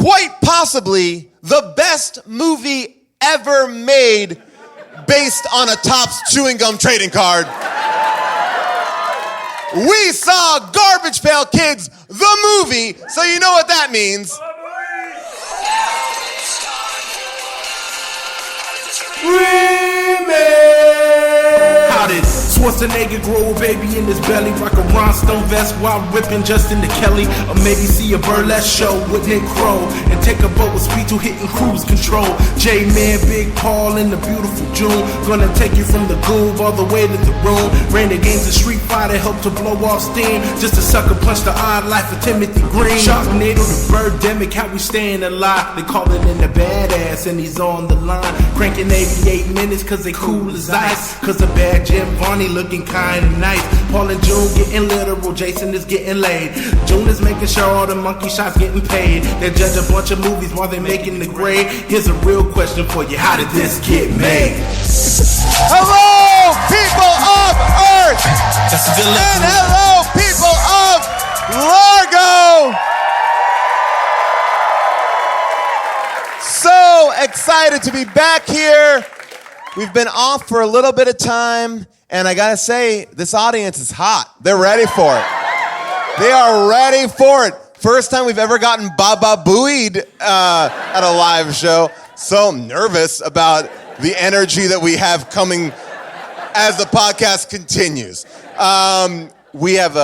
quite possibly the best movie ever made based on a Topps chewing gum trading card. We saw Garbage Pail Kids, the movie, so you know what that means. How did Schwarzenegger grow a baby in his belly? Rock a rhinestone vest while ripping Justin to Kelly. Or maybe see a burlesque show with Nick Crow and take a boat with speed to hitting cruise control. J-Man, Big Paul in the beautiful June. Gonna take you from the groove all the way to the room. Ran the games of Street Fighter, helped to blow off steam. Just a sucker punch the odd life of Timothy Green. Sharknado, the birdemic, how we staying alive. They call it in the badass and he's on the line. Cranking 88 minutes cause they cool as ice. Cause the bad Jim Varney looking kinda nice. Paul and June getting literal, Jason is getting laid. June is making sure all the monkey shots getting paid. They judge a bunch of movies while they making the grade. Here's a real question for you, how did this get made? Hello, people of Earth! And hello, people of Largo! So excited to be back here. We've been off for a little bit of time, and I gotta say, this audience is hot. They're ready for it. They are ready for it. First time we've ever gotten Baba Booied at a live show. So nervous about the energy that we have coming as the podcast continues. We have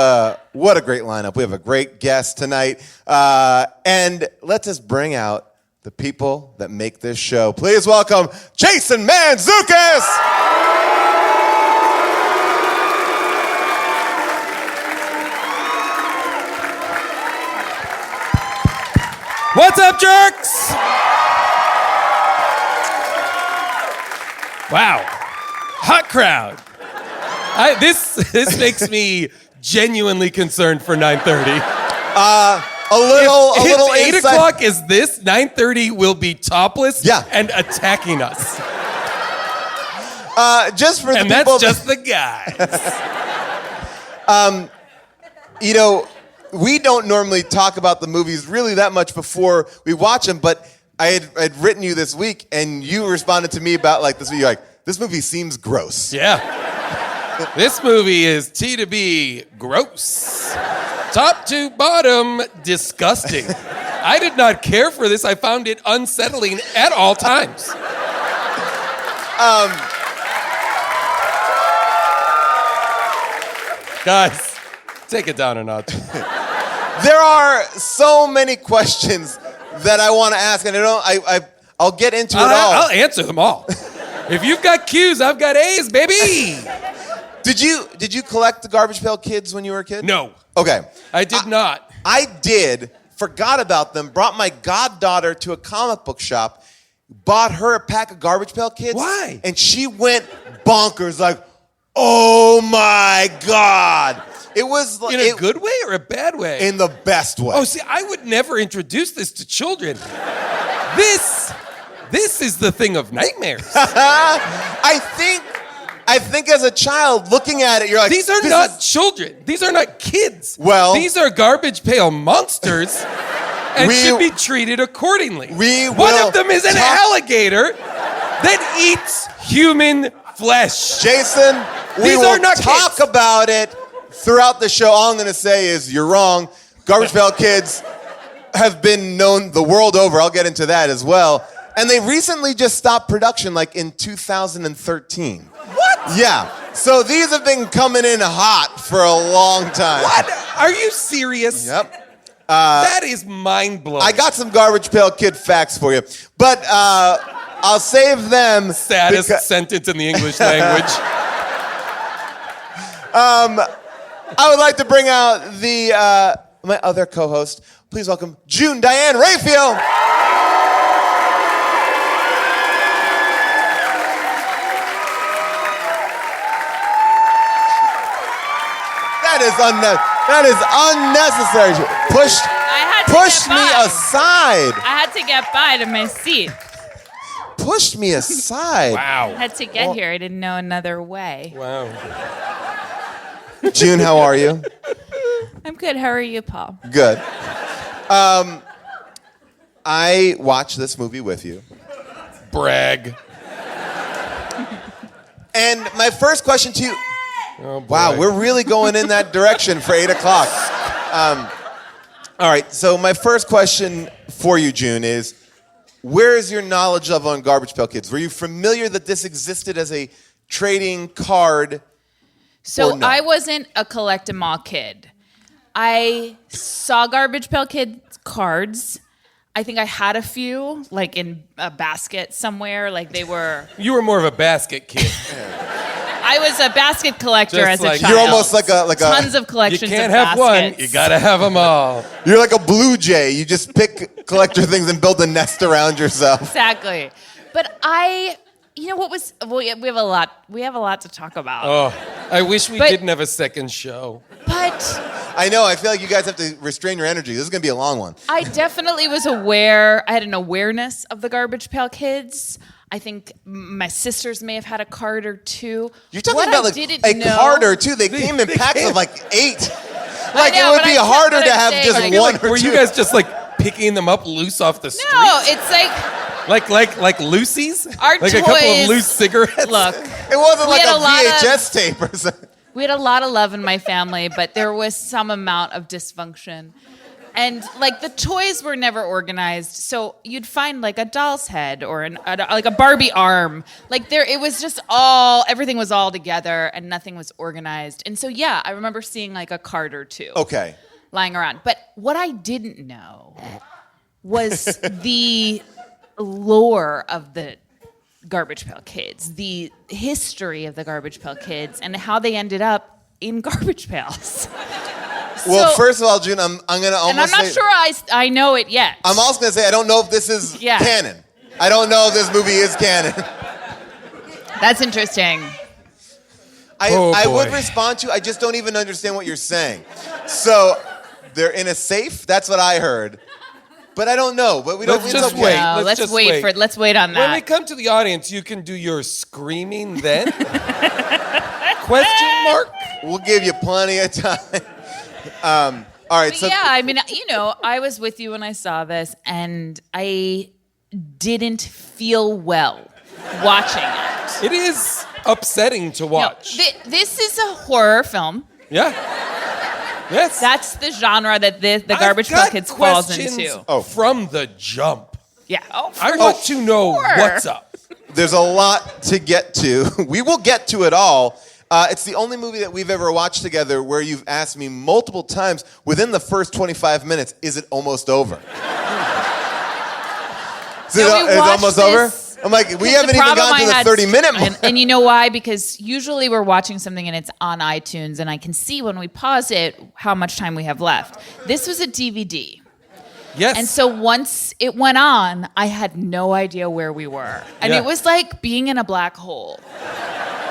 what a great lineup. We have a great guest tonight. And let's just bring out the people that make this show. Please welcome Jason Mantzoukas. What's up, jerks? Wow, hot crowd. This makes me genuinely concerned for 9:30. A little if 8 insight. o'clock is this, 9:30 will be topless Yeah. and attacking us. Just for the And people. that's just the guys. You know, we don't normally talk about the movies really that much before we watch them, but I had written you this week, and you responded to me about like this. You're like, this movie seems gross. Yeah. This movie is T to B gross. Top to bottom, disgusting. I did not care for this. I found it unsettling at all times. Guys, take it down a notch. There are so many questions that I want to ask, and I'll get into it all. I'll answer them all. If you've got Q's, I've got A's, baby. Did you collect the Garbage Pail Kids when you were a kid? No. Okay. I did not. I did, forgot about them, brought my goddaughter to a comic book shop, bought her a pack of Garbage Pail Kids. Why? And she went bonkers, like, oh my God. It was like... In a good way or a bad way? In the best way. Oh, see, I would never introduce this to children. This is the thing of nightmares. I think as a child, looking at it, you're like... These are not children. These are not kids. Well... These are garbage pail monsters and should be treated accordingly. One of them is an alligator that eats human flesh. Jason, we will talk about it throughout the show. All I'm going to say is you're wrong. Garbage Pail Kids have been known the world over. I'll get into that as well. And they recently just stopped production, like in 2013. What? Yeah. So these have been coming in hot for a long time. What? Are you serious? Yep. That is mind-blowing. I got some Garbage Pail Kid facts for you. But I'll save them. Saddest sentence in the English language. I would like to bring out my other co-host. Please welcome June Diane Raphael. That is unnecessary. Pushed me aside. I had to get by to my seat. Pushed me aside. Wow. I had to get here. I didn't know another way. Wow. June, how are you? I'm good. How are you, Paul? Good. I watched this movie with you. Brag. And my first question to you... Oh, boy. Wow, we're really going in that direction for 8 o'clock. All right, so my first question for you, June, is where is your knowledge of on Garbage Pail Kids? Were you familiar that this existed as a trading card? So or no? I wasn't a collect 'em all kid. I saw Garbage Pail Kids cards. I think I had a few, like in a basket somewhere. Like they were. You were more of a basket kid. I was a basket collector Just as a like- child. You're almost like a Tons of You collections. can't of have one. baskets. You gotta have them all. You're like a blue jay. You just pick collector things and build a nest around yourself. Exactly. But we have a lot. We have a lot to talk about. Oh, I wish we But- didn't have a second show. But I know. I feel like you guys have to restrain your energy. This is going to be a long one. I definitely was aware. I had an awareness of the Garbage Pail Kids. I think my sisters may have had a card or two. You're talking What about I like didn't a know- card or two. They came in packs of like 8. Like know, it would but be I- harder but to I'm have saying, just like- one or Were two. you guys just like picking them up loose off the street? No, it's like Like Lucy's? Our like a couple toys- of loose cigarettes? look. It wasn't We like had a a lot of- VHS tape or something. We had a lot of love in my family, but there was some amount of dysfunction. And like the toys were never organized, so you'd find like a doll's head or like a Barbie arm. Like it was just everything was all together and nothing was organized. And so yeah, I remember seeing like a card or two Okay. lying around. But what I didn't know was the lore of the Garbage Pail Kids, the history of the Garbage Pail Kids, and how they ended up in garbage pails. Well, So- first of all, June, I'm going to almost and I'm not say... sure I know it yet. I'm also going to say I don't know if this is Yeah. canon. I don't know if this movie is canon. That's interesting. Oh, I would boy. respond to, I just don't even understand what you're saying. So, they're in a safe? That's what I heard. But I don't know. But we don't... Let's it's just okay. wait. No, Let's let's just wait wait. for it. Let's wait on When we that. come to the audience, you can do your screaming then? Question mark? We'll give you plenty of time. All right, But so... yeah, I mean, I was with you when I saw this, and I didn't feel well watching it. It is upsetting to No, watch. this is a horror film. Yeah. Yes. That's the genre that the Garbage I've Pail got Kids falls questions into. from the jump. Yeah. Oh, I want to know sure. what's up. There's a lot to get to. We will get to it all. It's the only movie that we've ever watched together where you've asked me multiple times within the first 25 minutes, is it almost over? Is Yeah, we it watched almost this- over? I'm like, we The haven't even problem gone to I the had- 30-minute mark. And you know why? Because usually we're watching something and it's on iTunes, and I can see when we pause it how much time we have left. This was a DVD. Yes. And so once it went on, I had no idea where we were. And Yeah. it was like being in a black hole.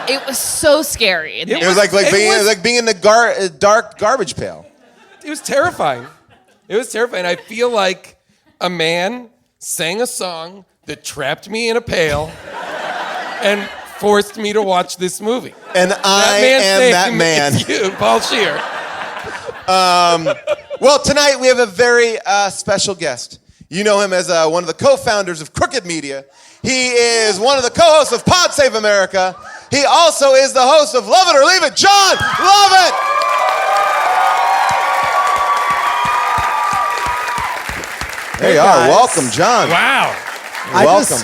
It was so scary. It was like being in the dark garbage pail. It was terrifying. It was terrifying. I feel like a man sang a song that trapped me in a pail and forced me to watch this movie. And I am that man. It's you, Paul Scheer. Well, tonight we have a very special guest. You know him as one of the co-founders of Crooked Media. He is one of the co-hosts of Pod Save America. He also is the host of Love It or Leave It, Jon Lovett! There you are. guys. Welcome, Jon. Wow. Welcome.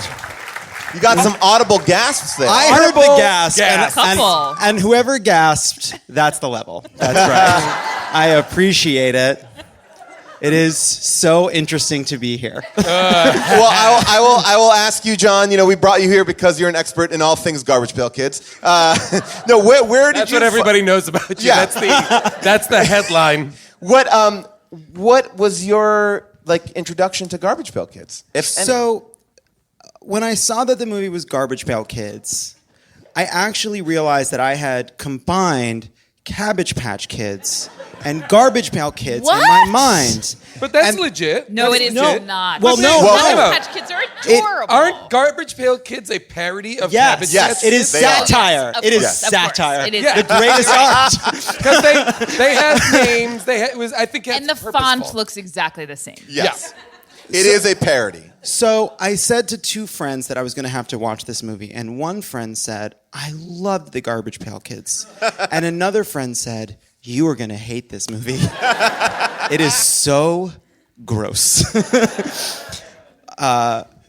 You got some audible gasps there. I heard the Audible gasp, gasp. Couple. and whoever gasped, that's the level. That's right. I appreciate it. It is so interesting to be here. Well, I will ask you, Jon. You know, we brought you here because you're an expert in all things Garbage Pail Kids. No, where did That's you? what everybody knows about you. Yeah. That's the headline. What was your introduction to Garbage Pail Kids? If any? So, when I saw that the movie was Garbage Pail Kids, I actually realized that I had combined Cabbage Patch Kids and Garbage Pail Kids in my What? mind. But that's And- legit. No, it is legit. not. Well, no, Garbage no. Patch Kids are adorable. Aren't Garbage Pail Kids a parody of Yes, Cabbage yes, Patch it is They are. satire. Of It is course, of course. satire. It is Yeah. The greatest art. Because they had names. They had, it was, I think, and the purposeful. font looks exactly the same. yes. It is a parody. So I said to two friends that I was going to have to watch this movie, and one friend said, I loved the Garbage Pail Kids. And another friend said, you are going to hate this movie. It is so gross.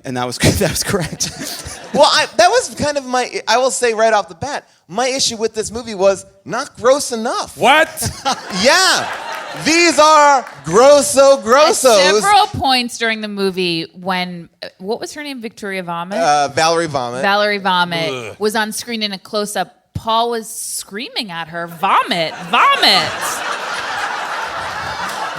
And that was correct. Well, that was kind of I will say right off the bat, my issue with this movie was not gross enough. What? Yeah. These are grossos. At several points during the movie when, what was her name? Victoria Vomit? Valerie Vomit. Valerie Vomit was on screen in a close-up. Paul was screaming at her, vomit, vomit.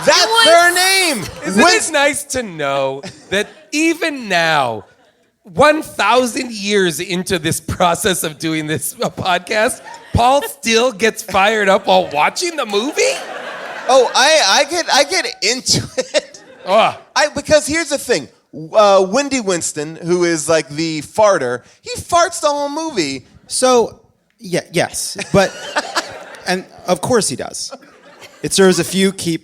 That's their name. Isn't it nice to know that even now, 1,000 years into this process of doing this podcast, Paul still gets fired up while watching the movie? Oh, I get into it. Because here's the thing. Wendy Winston, who is like the farter, he farts the whole movie. So, yes. But, and of course he does. It serves a few key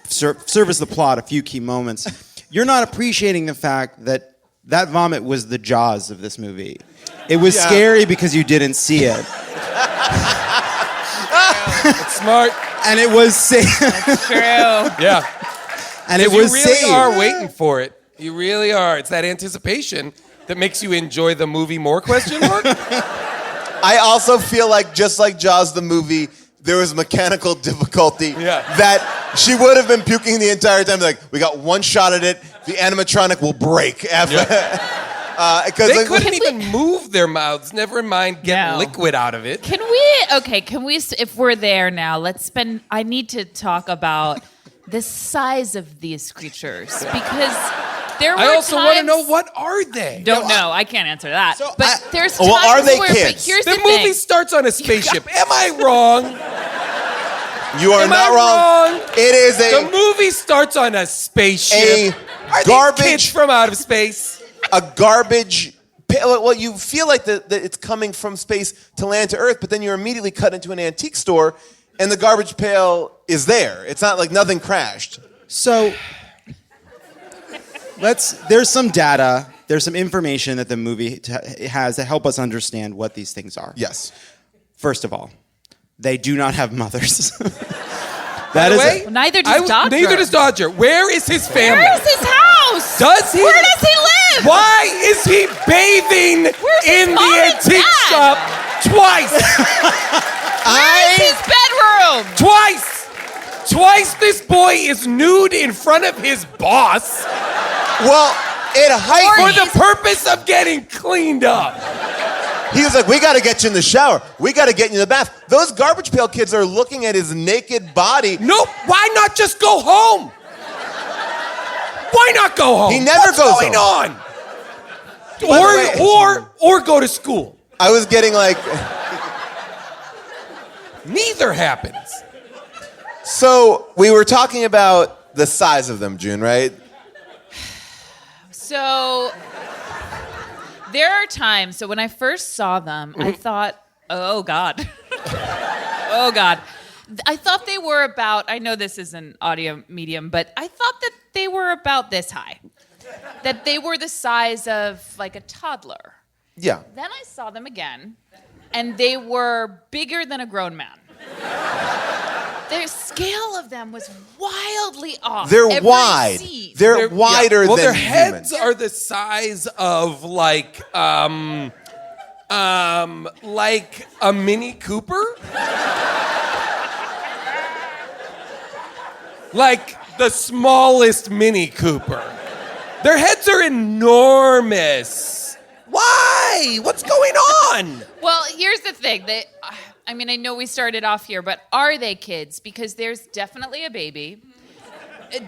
service the plot, a few key moments. You're not appreciating the fact that vomit was the Jaws of this movie. It was scary because you didn't see it. It's smart. And it was safe. That's true. Yeah. And it was you really safe. are waiting for it. You really are. It's that anticipation that makes you enjoy the movie more, question mark? I also feel like, just like Jaws the movie, there was mechanical difficulty that she would have been puking the entire time. Like, we got one shot at it. The animatronic will break. They couldn't even move their mouths. Never mind get liquid out of it. Can we, if we're there now, I need to talk about the size of these creatures. Because there were I also want to times- know, what are they? Don't know. I can't answer that. So but there's times are they where, kids? but here's The the movie thing. starts on a spaceship. Am I wrong? You are Am not I wrong. It is The movie starts on a spaceship. Are garbage- these kids from out of space? a garbage. Well, you feel like that it's coming from space to land to Earth, but then you're immediately cut into an antique store, and the garbage pail is there. It's not like nothing crashed. So, there's some data, there's some information that the movie has to help us understand what these things are. Yes. First of all, they do not have mothers. By the way, Neither does Dodger. Neither does Dodger. Where is his family? Where is his house? Does he? Where does he live? Why is he bathing Where's his in mom the and antique dad? shop twice? Where's his bedroom? Twice this boy is nude in front of his boss Well, it heightened. for the purpose of getting cleaned up. He was like, we got to get you in the shower. We got to get you in the bath. Those Garbage Pail Kids are looking at his naked body. Nope. Why not just go home? Why not go home? He never What's goes going home. on? Or go to school. I was getting like... Neither happens. So we were talking about the size of them, June, right? So there are times, so when I first saw them, I thought, oh God. Oh God. I thought they were about, I know this is an audio medium, but I thought that they were about this high. That they were the size of like a toddler. Yeah. Then I saw them again, and they were bigger than a grown man. The scale of them was wildly off. They're Every wide. scene. They're wider Well, than their humans. heads are the size of like a Mini Cooper. Like the smallest Mini Cooper. Their heads are enormous. Why? What's going on? Well, here's the thing. I know we started off here, but are they kids? Because there's definitely a baby,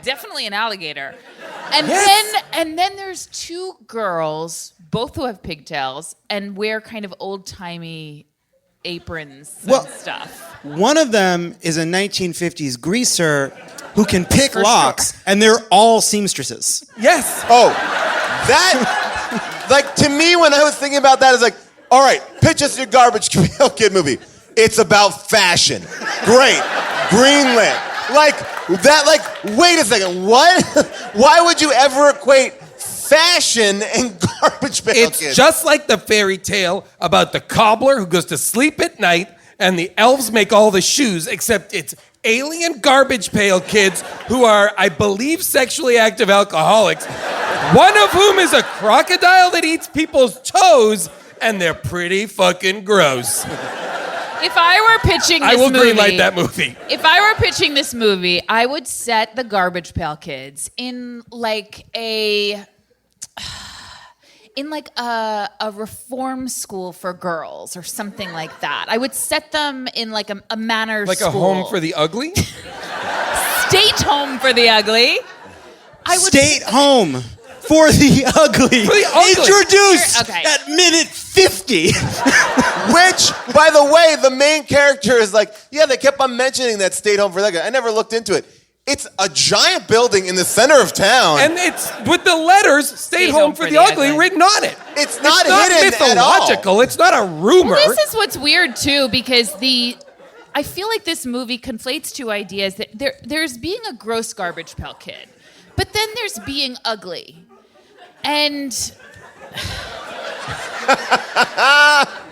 definitely an alligator, and then there's two girls, both who have pigtails and wear kind of old-timey aprons and stuff. One of them is a 1950s greaser who can pick For locks, sure. and they're all seamstresses. Yes. Oh, that, like, to me, when I was thinking about that, it's like, all right, pitch us your Garbage Pail Kid movie. It's about fashion. Great. Greenlit. Like that, like, wait a second, what? Why would you ever equate fashion and Garbage Pail It's Kids? just like the fairy tale about the cobbler who goes to sleep at night and the elves make all the shoes, except it's alien Garbage Pail Kids who are, I believe, sexually active alcoholics, one of whom is a crocodile that eats people's toes, and they're pretty fucking gross. If I were pitching this I will movie, greenlight that movie. If I were pitching this movie, I would set the Garbage Pail Kids in like a reform school for girls or something like that. I would set them in like a manners Like school. a home for the ugly? State home for the ugly. State home for the ugly. For the ugly. Introduced Okay. at minute 50. Which, by the way, the main character is like, yeah, they kept on mentioning that State Home for the Ugly. I never looked into it. It's a giant building in the center of town. And it's with the letters "Stay home for the ugly" written on it. It's not It's hidden at all. mythological. It's not a rumor. Well, this is what's weird too, because I feel like this movie conflates two ideas. That there's being a gross Garbage Pail Kid, but then there's being ugly, and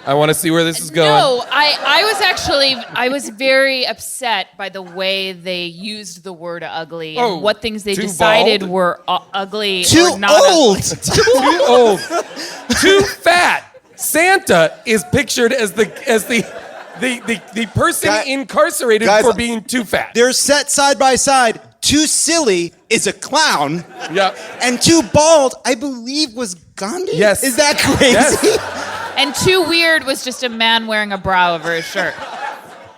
I want to see where this is going. no, I was very upset by the way they used the word ugly and Oh, what things they too decided bald? were ugly Too or not old. ugly. Too old, too fat. Santa is pictured as the person Guy- incarcerated guys- for being too fat. They're set side by side. Too silly is a clown. Yeah. And too bald, I believe, was Gandhi? Yes. Is that crazy? Yes. And too weird was just a man wearing a bra over his shirt.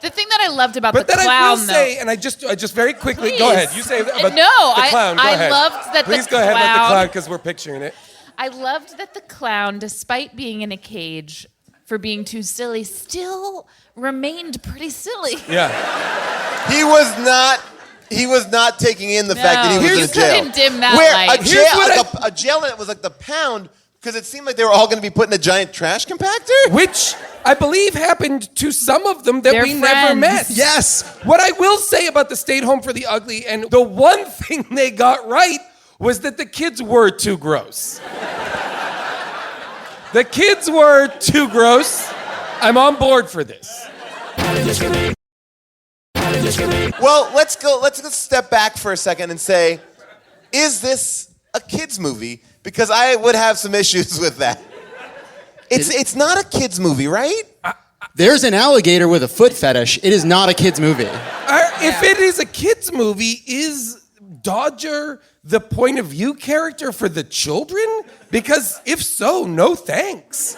The thing that I loved about But the then clown, I will though, say, and I just very quickly, Please. go ahead. You say about No, the clown. Go I ahead. loved that the Please go ahead about the clown- clown because we're picturing it. I loved that the clown, despite being in a cage for being too silly, still remained pretty silly. Yeah. He was not taking in the fact that he was you in a jail. couldn't dim that Where light. a Here's jail, what like a jail that was like the Pound, because it seemed like they were all going to be put in a giant trash compactor. Which I believe happened to some of them that They're we never friends. met. Yes. What I will say about the Stay Home for the Ugly, and the one thing they got right was that the kids were too gross. The kids were too gross. I'm on board for this. Well, let's just step back for a second and say, is this a kids movie? Because I would have some issues with that. It's not a kids movie, right? There's an alligator with a foot fetish. It is not a kid's movie. If it is a kids movie, is Dodger the point of view character for the children? Because if so, no thanks.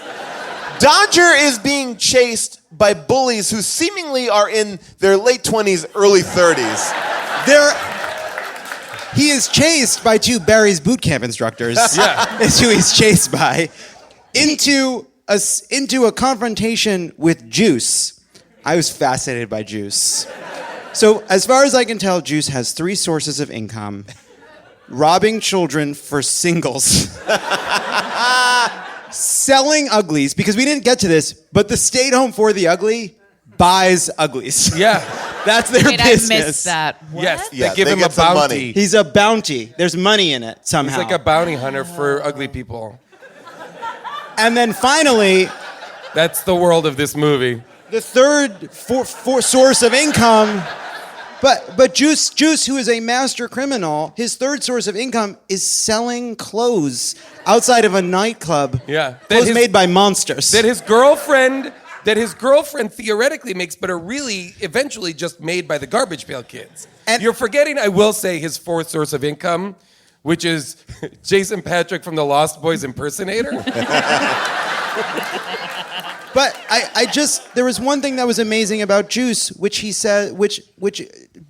Dodger is being chased by bullies who seemingly are in their late 20s, early 30s. He is chased by two Barry's boot camp instructors. Yeah. Is who he's chased by into a confrontation with Juice. I was fascinated by Juice. So as far as I can tell, Juice has three sources of income: robbing children for singles, selling uglies, because we didn't get to this, but the Stay Home for the Ugly buys uglies. Yeah. That's their Wait, I business. missed that. What? Yes, Yeah, they give they him a get some bounty. money. He's a bounty. There's money in it somehow. He's like a bounty hunter for ugly people. And then finally, That's the world of this movie. the third source of income. But Juice, who is a master criminal, his third source of income is selling clothes outside of a nightclub. Yeah. Clothes made by monsters. That his girlfriend theoretically makes, but are really eventually just made by the Garbage Pail Kids. And- You're forgetting, I will say, his fourth source of income, which is Jason Patrick from the Lost Boys impersonator. But there was one thing that was amazing about Juice, which he said, which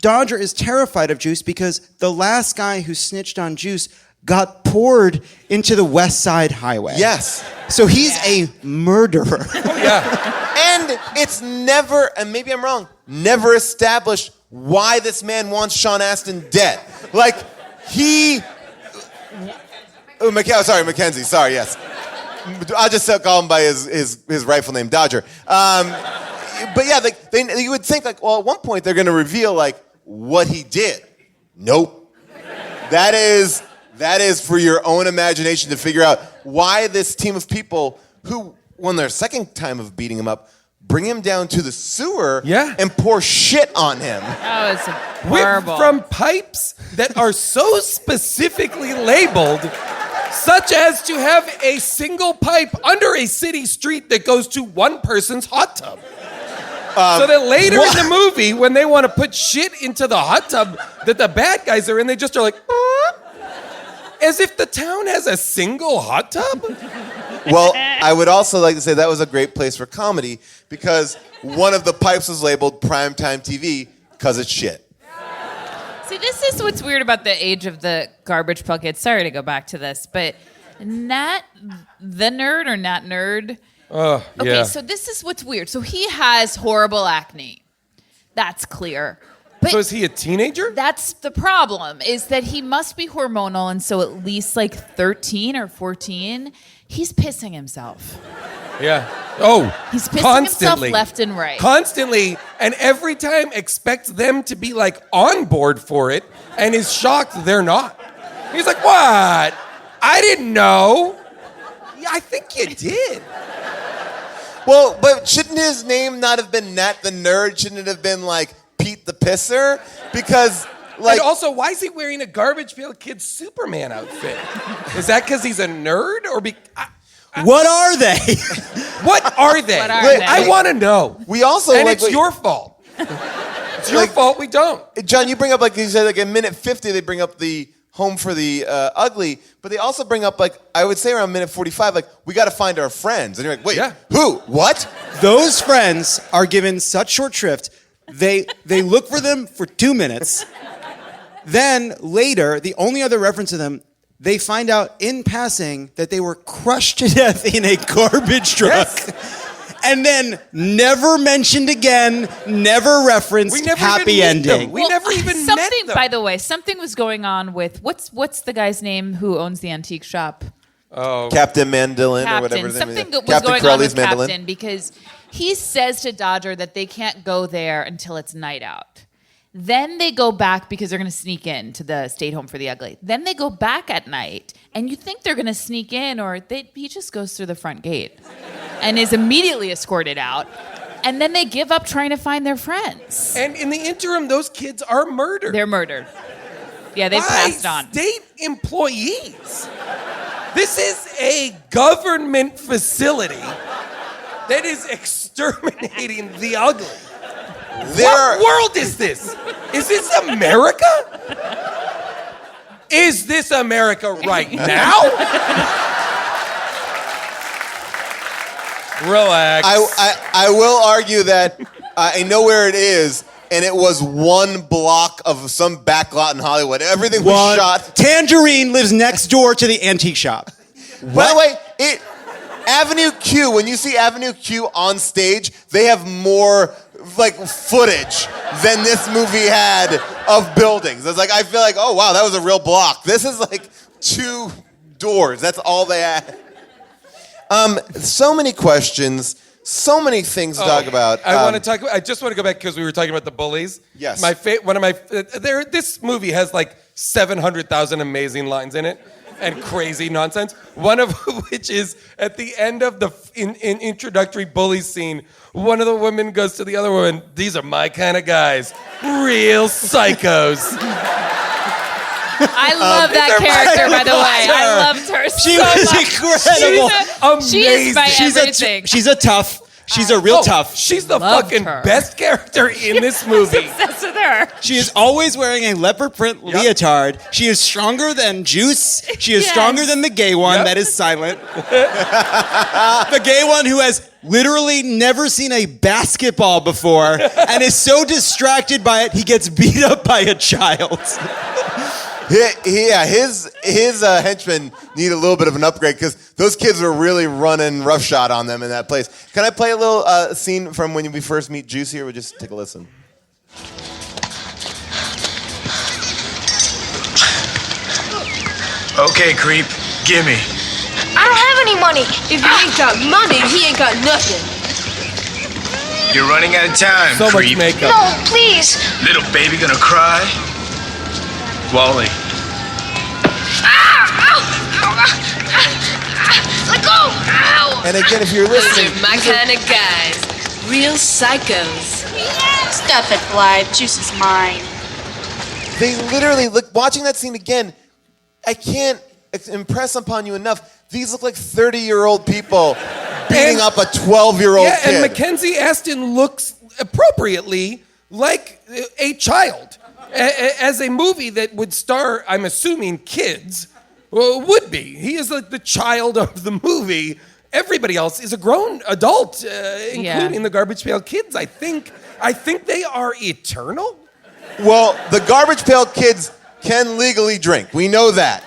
Dodger is terrified of Juice because the last guy who snitched on Juice got poured into the West Side Highway. Yes. So he's a murderer. Yeah. And it's never, and maybe I'm wrong, never established why this man wants Sean Astin dead. Like, Mackenzie, sorry, yes. I'll just call him by his rightful name, Dodger. But yeah, you would think, like, well, at one point they're going to reveal, like, what he did. Nope. That is for your own imagination to figure out why this team of people who, on their second time of beating him up, bring him down to the sewer and pour shit on him. Oh, it's horrible. From pipes that are so specifically labeled, such as to have a single pipe under a city street that goes to one person's hot tub. So that later in the movie, when they want to put shit into the hot tub that the bad guys are in, they just are like, as if the town has a single hot tub? Well, I would also like to say that was a great place for comedy because one of the pipes was labeled primetime TV because it's shit. See, this is what's weird about the age of the Garbage Pail Kids. Sorry to go back to this, but Nat the Nerd or Nat Nerd? Okay, so this is what's weird. So he has horrible acne. That's clear. But so is he a teenager? That's the problem, is that he must be hormonal, and so at least like 13 or 14, he's pissing himself. Yeah. Oh, he's pissing constantly. himself left and right. Constantly, and every time expects them to be like on board for it, and is shocked they're not. He's like, what? I didn't know. Yeah, I think you did. Well, but shouldn't his name not have been Nat the Nerd? Shouldn't it have been like Pete the Pisser? Because, like... And also, why is he wearing a Garbage Pail Kids Superman outfit? Is that because he's a nerd? Or what are they? What are they? What are they? I want to know. We also... And like, it's your fault. It's your fault we don't. John, you bring up, like you said, like in minute 50, they bring up the home for the ugly, but they also bring up, like, I would say around minute 45, like, we got to find our friends. And you're like, wait, who? What? Those friends are given such short shrift, they look for them for 2 minutes. Then later, the only other reference to them, they find out in passing that they were crushed to death in a garbage truck. Yes. And then never mentioned again, never referenced, happy ending. We never even met them. By the way, something was going on with, what's the guy's name who owns the antique shop? Oh, Captain Mandolin or whatever his name is. Something was Captain going Crowley's on with Mandolin. Captain because he says to Dodger that they can't go there until it's night out. Then they go back because they're going to sneak in to the State Home for the Ugly. Then they go back at night, and you think they're going to sneak in, or he just goes through the front gate and is immediately escorted out. And then they give up trying to find their friends. And in the interim, those kids are murdered. They're murdered. Yeah, they passed on. State employees. This is a government facility that is exterminating the ugly. What world is this? Is this America? Is this America right now? Relax. I will argue that I know where it is, and it was one block of some back lot in Hollywood. Everything was shot. Tangerine lives next door to the antique shop. By the way, Avenue Q, when you see Avenue Q on stage, they have more like footage than this movie had of buildings. It's like, I feel like, oh wow, that was a real block. This is like 2 doors. That's all they had. So many questions, so many things to talk about. I just want to go back because we were talking about the bullies. Yes. This movie has like 700,000 amazing lines in it. And crazy nonsense. One of which is at the end of the introductory bully scene, one of the women goes to the other woman, "These are my kind of guys. Real psychos." I love that character, by the way. I loved her so much. Incredible. She is my everything. She's a tough. She's a real tough. She's the fucking best character in this movie. Obsessed with her. She is always wearing a leopard print leotard. She is stronger than Juice. She is stronger than the gay one that is silent. The gay one who has literally never seen a basketball before and is so distracted by it, he gets beat up by a child. His henchmen need a little bit of an upgrade because those kids were really running roughshod on them in that place. Can I play a little scene from when we first meet Juicy, or we'll just take a listen? Okay, creep, gimme. I don't have any money. If he ain't got money, he ain't got nothing. You're running out of time, So much creep. makeup. No, please. Little baby gonna cry? Wally. Let go. Ow. And again, if you're Those listening, are my kind of guys. Real psychos. Stuff it, Blythe. Juice is mine. they literally look. Watching that scene again, I can't impress upon you enough. These look like 30-year-old people beating up a 12-year-old Yeah, kid. and Mackenzie Aston looks appropriately like a child. As a movie that would star, I'm assuming, kids, would be. He is like the child of the movie. Everybody else is a grown adult, including the Garbage Pail Kids. I think they are eternal. Well, the Garbage Pail Kids can legally drink. We know that.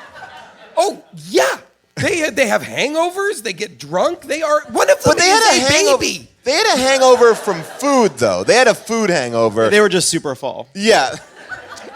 Oh yeah, they have hangovers. They get drunk. They are one of them. But they had is a hangover. baby. They had a hangover from food, though. They had a food hangover. They were just super full. Yeah.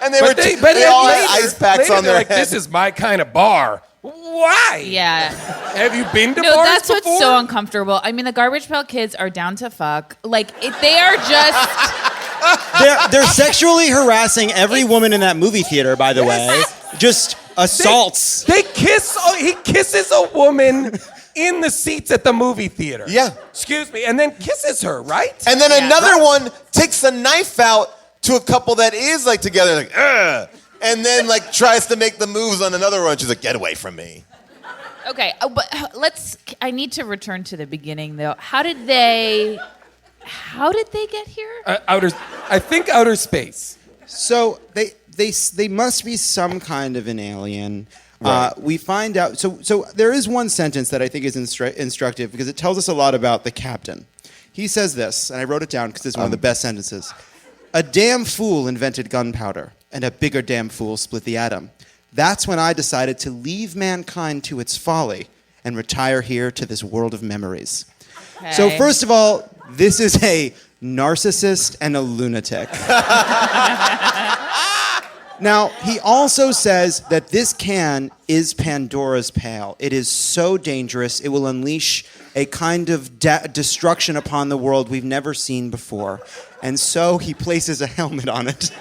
And they But all later- had ice packs later on they're their like, head. This is my kind of bar. Why? Yeah. Have you been to No, bars that's before? what's so uncomfortable. I mean, the Garbage Pail Kids are down to fuck. Like, they are just. They're sexually harassing every woman in that movie theater, by the way. Just assaults. They kiss. He kisses a woman in the seats at the movie theater. Yeah. Excuse me, and then kisses her, right? And then Yeah. another one takes a knife out to a couple that is like together, like, ugh. And then like tries to make the moves on another one. She's like, get away from me. Okay, but I need to return to the beginning, though. How did they get here? I think outer space. So they must be some kind of an alien. Right. We find out. So there is one sentence that I think is instructive because it tells us a lot about the captain. He says this, and I wrote it down because it's one of the best sentences. A damn fool invented gunpowder, and a bigger damn fool split the atom. That's when I decided to leave mankind to its folly and retire here to this world of memories. So Okay. first of all, this is a narcissist and a lunatic. Now, he also says that this can is Pandora's Pail. It is so dangerous, it will unleash a kind of destruction upon the world we've never seen before. And so he places a helmet on it.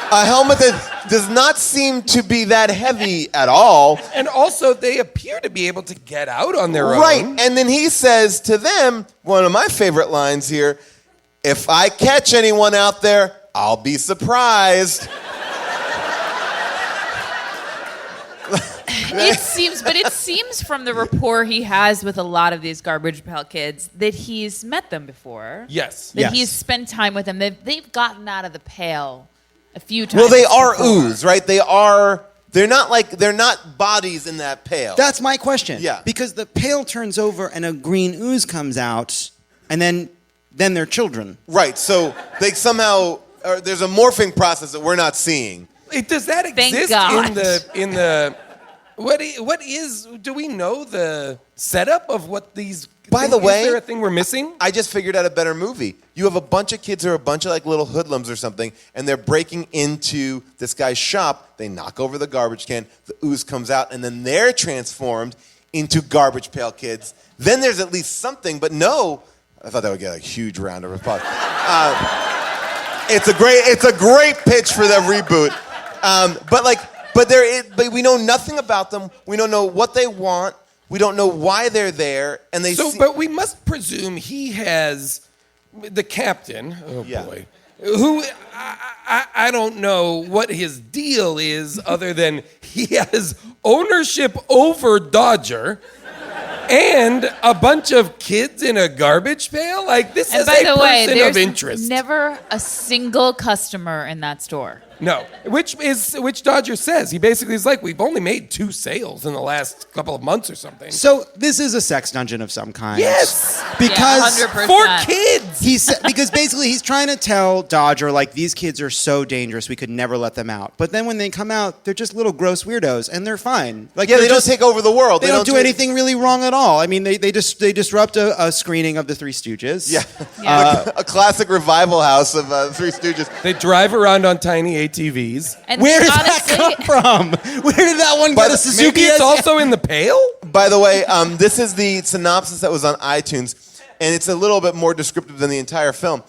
A helmet that does not seem to be that heavy at all. And also, they appear to be able to get out on their own. Right. And then he says to them, one of my favorite lines here, if I catch anyone out there, I'll be surprised. It seems from the rapport he has with a lot of these Garbage Pail Kids that he's met them before. Yes. That Yes. he's spent time with them. They've gotten out of the pail a few times. Well, they are before. ooze, right? They're not bodies in that pail. That's my question. Yeah. Because the pail turns over and a green ooze comes out, and then they're children. Right. So they somehow, there's a morphing process that we're not seeing. Does that Thank exist God. in the what is do we know the setup of what these By the way, is there a thing we're missing? I just figured out a better movie. You have a bunch of kids who are a bunch of like little hoodlums or something, and they're breaking into this guy's shop. They knock over the garbage can, the ooze comes out, and then they're transformed into Garbage Pail Kids. Then there's at least something, but no, I thought that would get a huge round of applause. It's a great pitch for the reboot. But we know nothing about them. We don't know what they want. We don't know why they're there, and But we must presume he has the captain. Oh Yeah. boy, who I don't know what his deal is, other than he has ownership over Dodger and a bunch of kids in a garbage pail. Like this And is by a the way, person there's of interest. never a single customer in that store. No, which Dodger says he basically is like, we've only made 2 sales in the last couple of months or something. So this is a sex dungeon of some kind. Yes, Because Yeah, 100%. for kids. because basically he's trying to tell Dodger, like, these kids are so dangerous, we could never let them out. But then when they come out, they're just little gross weirdos, and they're fine. Like, yeah, they're they don't just- take over the world. They don't do anything really wrong at all. I mean, they disrupt a screening of the Three Stooges. Yeah, Yeah. a classic revival house of Three Stooges. They drive around on tiny ATVs. And Where did honestly, that come from? Where did that one get a Suzuki? Maybe it's also in the pail? By the way, this is the synopsis that was on iTunes. and it's a little bit more descriptive than the entire film.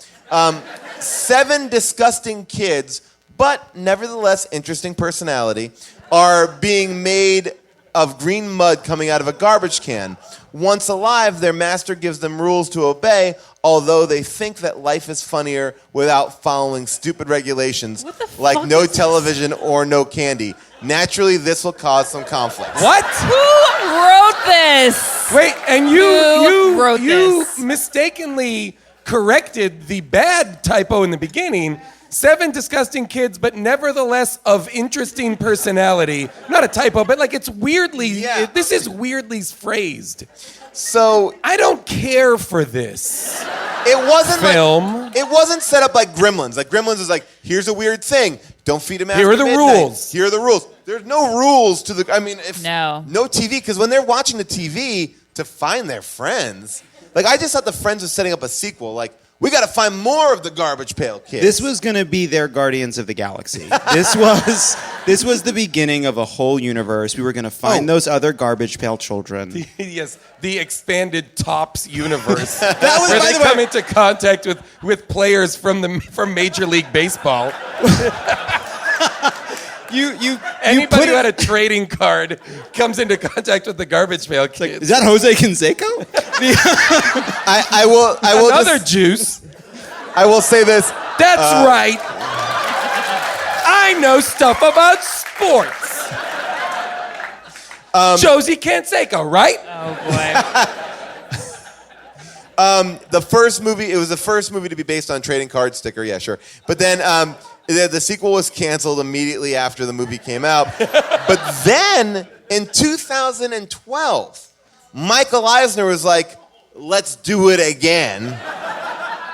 7 disgusting kids, but nevertheless interesting personality, are being made of green mud coming out of a garbage can. Once alive, their master gives them rules to obey, although they think that life is funnier without following stupid regulations like no television or no candy. Naturally, this will cause some conflict. What? Who wrote this? Wait, and Who wrote you this? mistakenly corrected the bad typo in the beginning. 7 disgusting kids, but nevertheless of interesting personality. Not a typo, but like it's weirdly, this is weirdly phrased. So I don't care for this. it wasn't Film. it wasn't set up like Gremlins. Like Gremlins is like, here's a weird thing. Don't feed him after Here are the midnight. rules. Here are the rules. There's no rules to the. I mean, if No TV, because when they're watching the TV to find their friends, like I just thought the Friends was setting up a sequel. Like we got to find more of the Garbage Pail Kids. This was going to be their Guardians of the Galaxy. This was the beginning of a whole universe. We were going to find those other Garbage Pail children. Yes, the expanded Tops universe. That was, where by they the way- come into contact with players from Major League Baseball. Anybody who had a trading card comes into contact with the Garbage Pail Kids. Is that Jose Canseco? I will Another just, juice. I will say this. That's right. I know stuff about sports. Josie Canseco, right? Oh boy. The first movie, it was the first movie to be based on trading card sticker, yeah, sure. But then the sequel was canceled immediately after the movie came out. But then in 2012, Michael Eisner was like, let's do it again.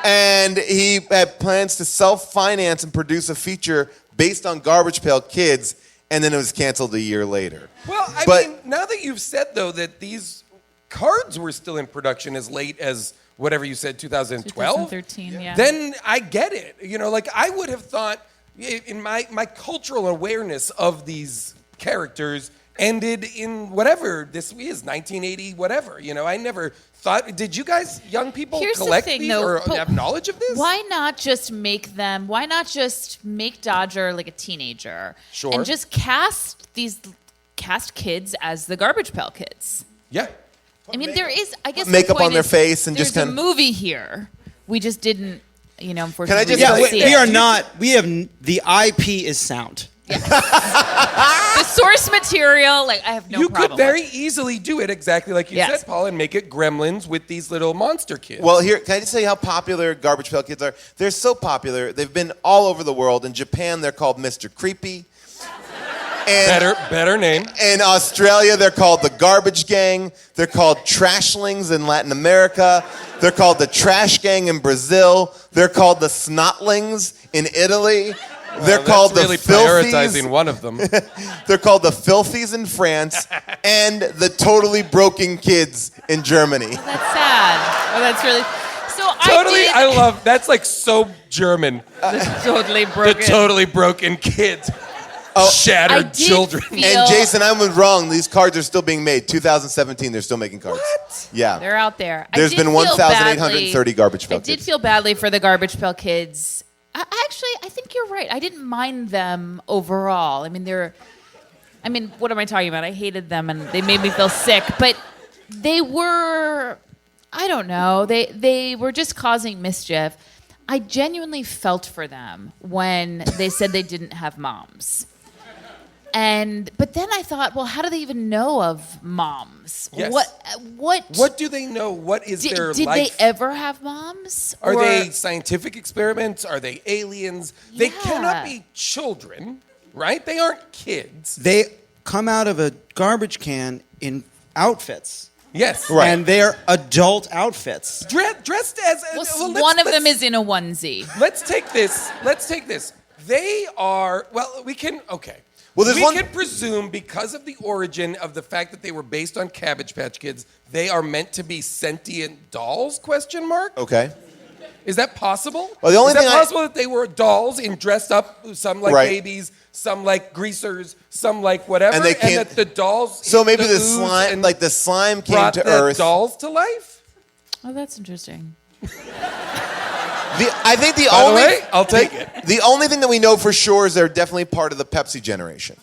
And he had plans to self-finance and produce a feature based on Garbage Pail Kids, and then it was canceled a year later. Well, I mean, now that you've said, though, that these cards were still in production as late as whatever you said, 2012? 2013, yeah. Then I get it. You know, like I would have thought in my cultural awareness of these characters ended in whatever this is, 1980, whatever. You know, I never thought, did you guys, young people, Here's the collect thing, these though, or but have knowledge of this? Why not just make Dodger like a teenager? Sure. And just cast kids as the Garbage Pail Kids. Yeah. I mean, there is, I guess, Makeup the point on their is, face and there's just kind a of movie here. We just didn't, unfortunately. Can I just- Yeah, didn't see we it. are not. We have the IP is sound. The source material. Like I have no you problem. could very easily do it exactly like you Yes. said, Paul, and make it Gremlins with these little monster kids. Well, here, can I just tell you how popular Garbage Pail Kids are? They're so popular. They've been all over the world. In Japan, they're called Mr. Creepy. And better name. in Australia, they're called the Garbage Gang. They're called Trashlings in Latin America. They're called the Trash Gang in Brazil. They're called the Snotlings in Italy. They're called That's really the Filthies. prioritizing one of them. They're called the Filthies in France, and the Totally Broken Kids in Germany. That's sad. Oh, that's really. So Totally, I did. love that's like so German. Totally The broken. totally broken kids. I Shattered did children. feel- And Jason, I was wrong. These cards are still being made. 2017, they're still making cards. What? Yeah. They're out there. There's I did been feel 1,830 badly- Garbage Pail I did Kids. feel badly for the Garbage Pail Kids. I think you're right. I didn't mind them overall. I mean, what am I talking about? I hated them and they made me feel sick. But they were, I don't know, they were just causing mischief. I genuinely felt for them when they said they didn't have moms. But then I thought, well, how do they even know of moms? Yes. What do they know? What is their did life? they ever have moms? Are Or- they scientific experiments? Are they aliens? They Yeah. cannot be children, right? They aren't kids. They come out of a garbage can in outfits. Yes. Right. And they're adult outfits. Dressed as Well, one of them is in a onesie. Let's take this. They are, well, we can, okay. Well, there's we one- can presume because of the origin of the fact that they were based on Cabbage Patch Kids, they are meant to be sentient dolls, question mark? Okay. Is that possible? Well, the only Is that thing possible that they were dolls and dressed up, some like Right. babies, some like greasers, some like whatever, And they can't- that the dolls So hit maybe the ooze slime, and like the slime came brought to the Earth. dolls to life? Oh, that's interesting. I think the By only the way, I'll take it. the only thing that we know for sure is they're definitely part of the Pepsi generation.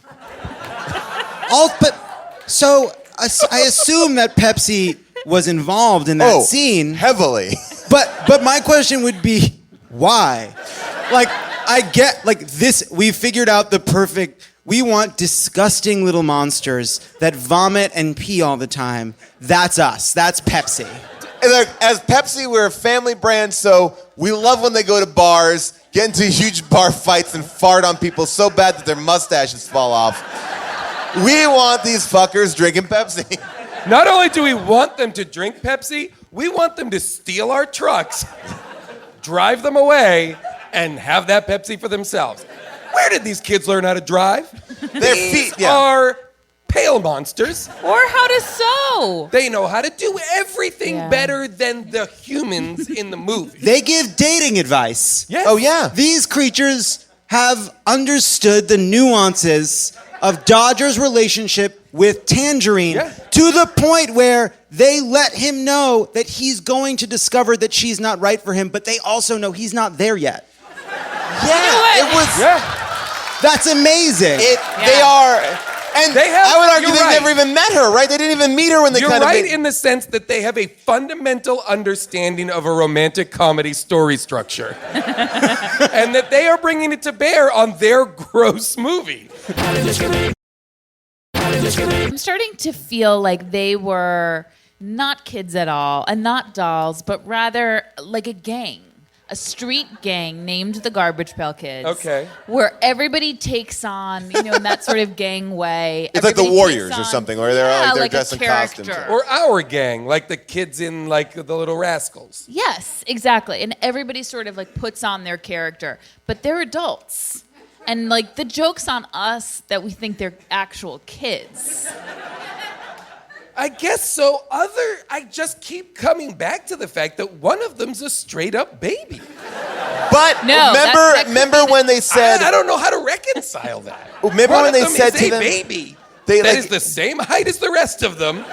So I assume that Pepsi was involved in that scene. Heavily. But my question would be, why? Like, I get, like, this, we figured out the perfect, we want disgusting little monsters that vomit and pee all the time. That's us. That's Pepsi. And look, as Pepsi, we're a family brand, so we love when they go to bars, get into huge bar fights, and fart on people so bad that their mustaches fall off. We want these fuckers drinking Pepsi. Not only do we want them to drink Pepsi, we want them to steal our trucks, drive them away, and have that Pepsi for themselves. Where did these kids learn how to drive? Their These feet, yeah. are pale monsters. Or how to sew. They know how to do everything Yeah. better than the humans in the movie. They give dating advice. Yes. Oh, yeah. These creatures have understood the nuances of Dodger's relationship with Tangerine to the point where they let him know that he's going to discover that she's not right for him, but they also know he's not there yet. Yeah, it was. That's amazing. They are. And I would argue they never even met her, right? They didn't even meet her when they You're kind of right in the sense that they have a fundamental understanding of a romantic comedy story structure. And that they are bringing it to bear on their gross movie. I'm starting to feel like they were not kids at all and not dolls, but rather like a gang. A street gang named the Garbage Pail Kids. Okay. Where everybody takes on, in that sort of gang way. It's like the Everybody Warriors takes or on- something, where they're yeah, they're like dressed a in costumes. character. Or our gang, like the kids in like the Little Rascals. Yes, exactly. And everybody sort of like puts on their character, but they're adults. And like the joke's on us that we think they're actual kids. I guess so. I just keep coming back to the fact that one of them's a straight up baby. But No, that could remember when they said, I don't know how to reconcile that. Remember One when of they them said is to a them- baby they, that like- is the same height as the rest of them,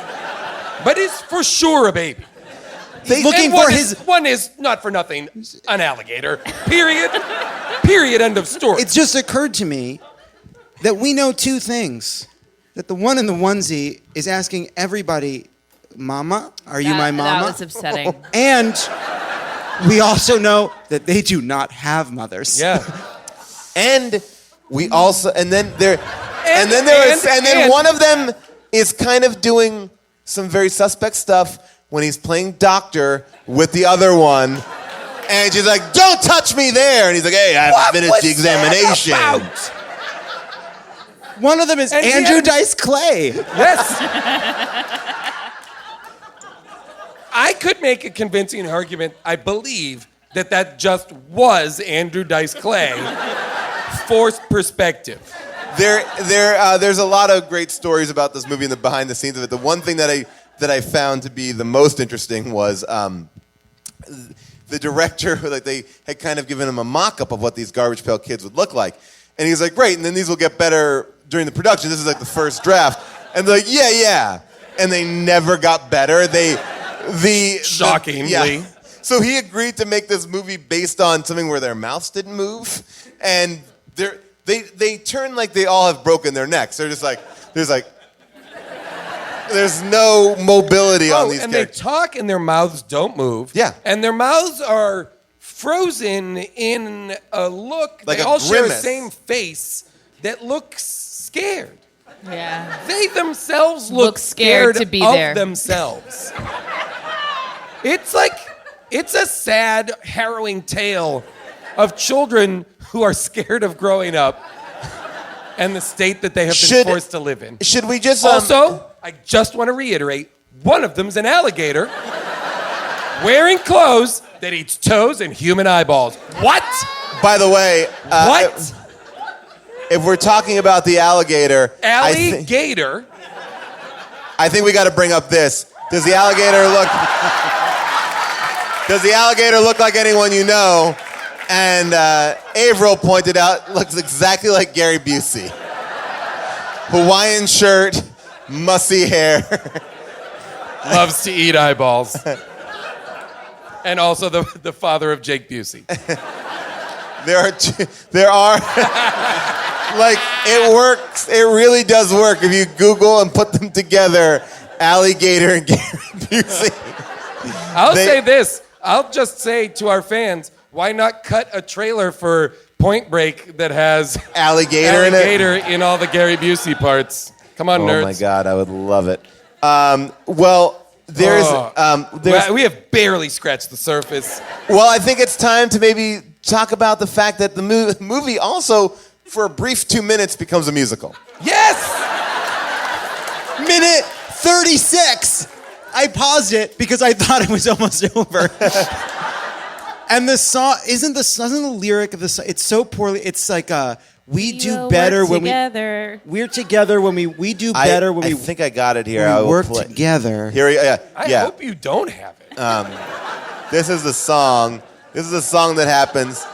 but is for sure a baby. He's looking And for one his... is, one is not for nothing an alligator. Period. Period. End of story. It's just occurred to me that we know two things. That the one in the onesie is asking everybody, Mama, are you my mama? That was upsetting. And we also know that they do not have mothers. yeah. and we also, and then And one of them is kind of doing some very suspect stuff when he's playing doctor with the other one. And she's like, don't touch me there. And he's like, hey, I haven't finished the examination. That about? One of them is And he Andrew had- Dice Clay. Yes. I could make a convincing argument, I believe, that just was Andrew Dice Clay. Forced perspective. There's a lot of great stories about this movie and the behind the scenes of it. The one thing that I found to be the most interesting was the director, like they had kind of given him a mock-up of what these Garbage Pail Kids would look like. And he's like, great, and then these will get better during the production. This is like the first draft. And they're like, yeah. And they never got better. Shockingly. So he agreed to make this movie based on something where their mouths didn't move. And they turn like they all have broken their necks. They're just like, there's no mobility on these and characters. they talk and their mouths don't move. Yeah. And their mouths are frozen in a look. Like they a all share the grimace. same face that looks scared. Yeah. They themselves look Look scared to be of there. themselves. It's a sad, harrowing tale of children who are scared of growing up and the state that they have been forced to live in. Should we just Also, I just want to reiterate, one of them's an alligator wearing clothes that eats toes and human eyeballs. What? By the way, What? if we're talking about the alligator, Alligator? I think we got to bring up this. Does the alligator look like anyone you know? And Averill pointed out, looks exactly like Gary Busey. Hawaiian shirt, mussy hair. Loves to eat eyeballs. And also the father of Jake Busey. There are like, it works. It really does work if you Google and put them together, alligator and Gary Busey. I'll say this. I'll just say to our fans, why not cut a trailer for Point Break that has alligator in all the Gary Busey parts? Come on, nerds. Oh my God, I would love it. Well, there's we have barely scratched the surface. Well, I think it's time to maybe talk about the fact that the movie also, for a brief 2 minutes, becomes a musical. Yes! Minute 36. I paused it because I thought it was almost over. And the song doesn't the lyric of the song, it's so poorly. It's like we do better when we're together when we do better when we. I think I got it here. I will work play. together. Here, I hope you don't have it. This is the song. This is the song that happens.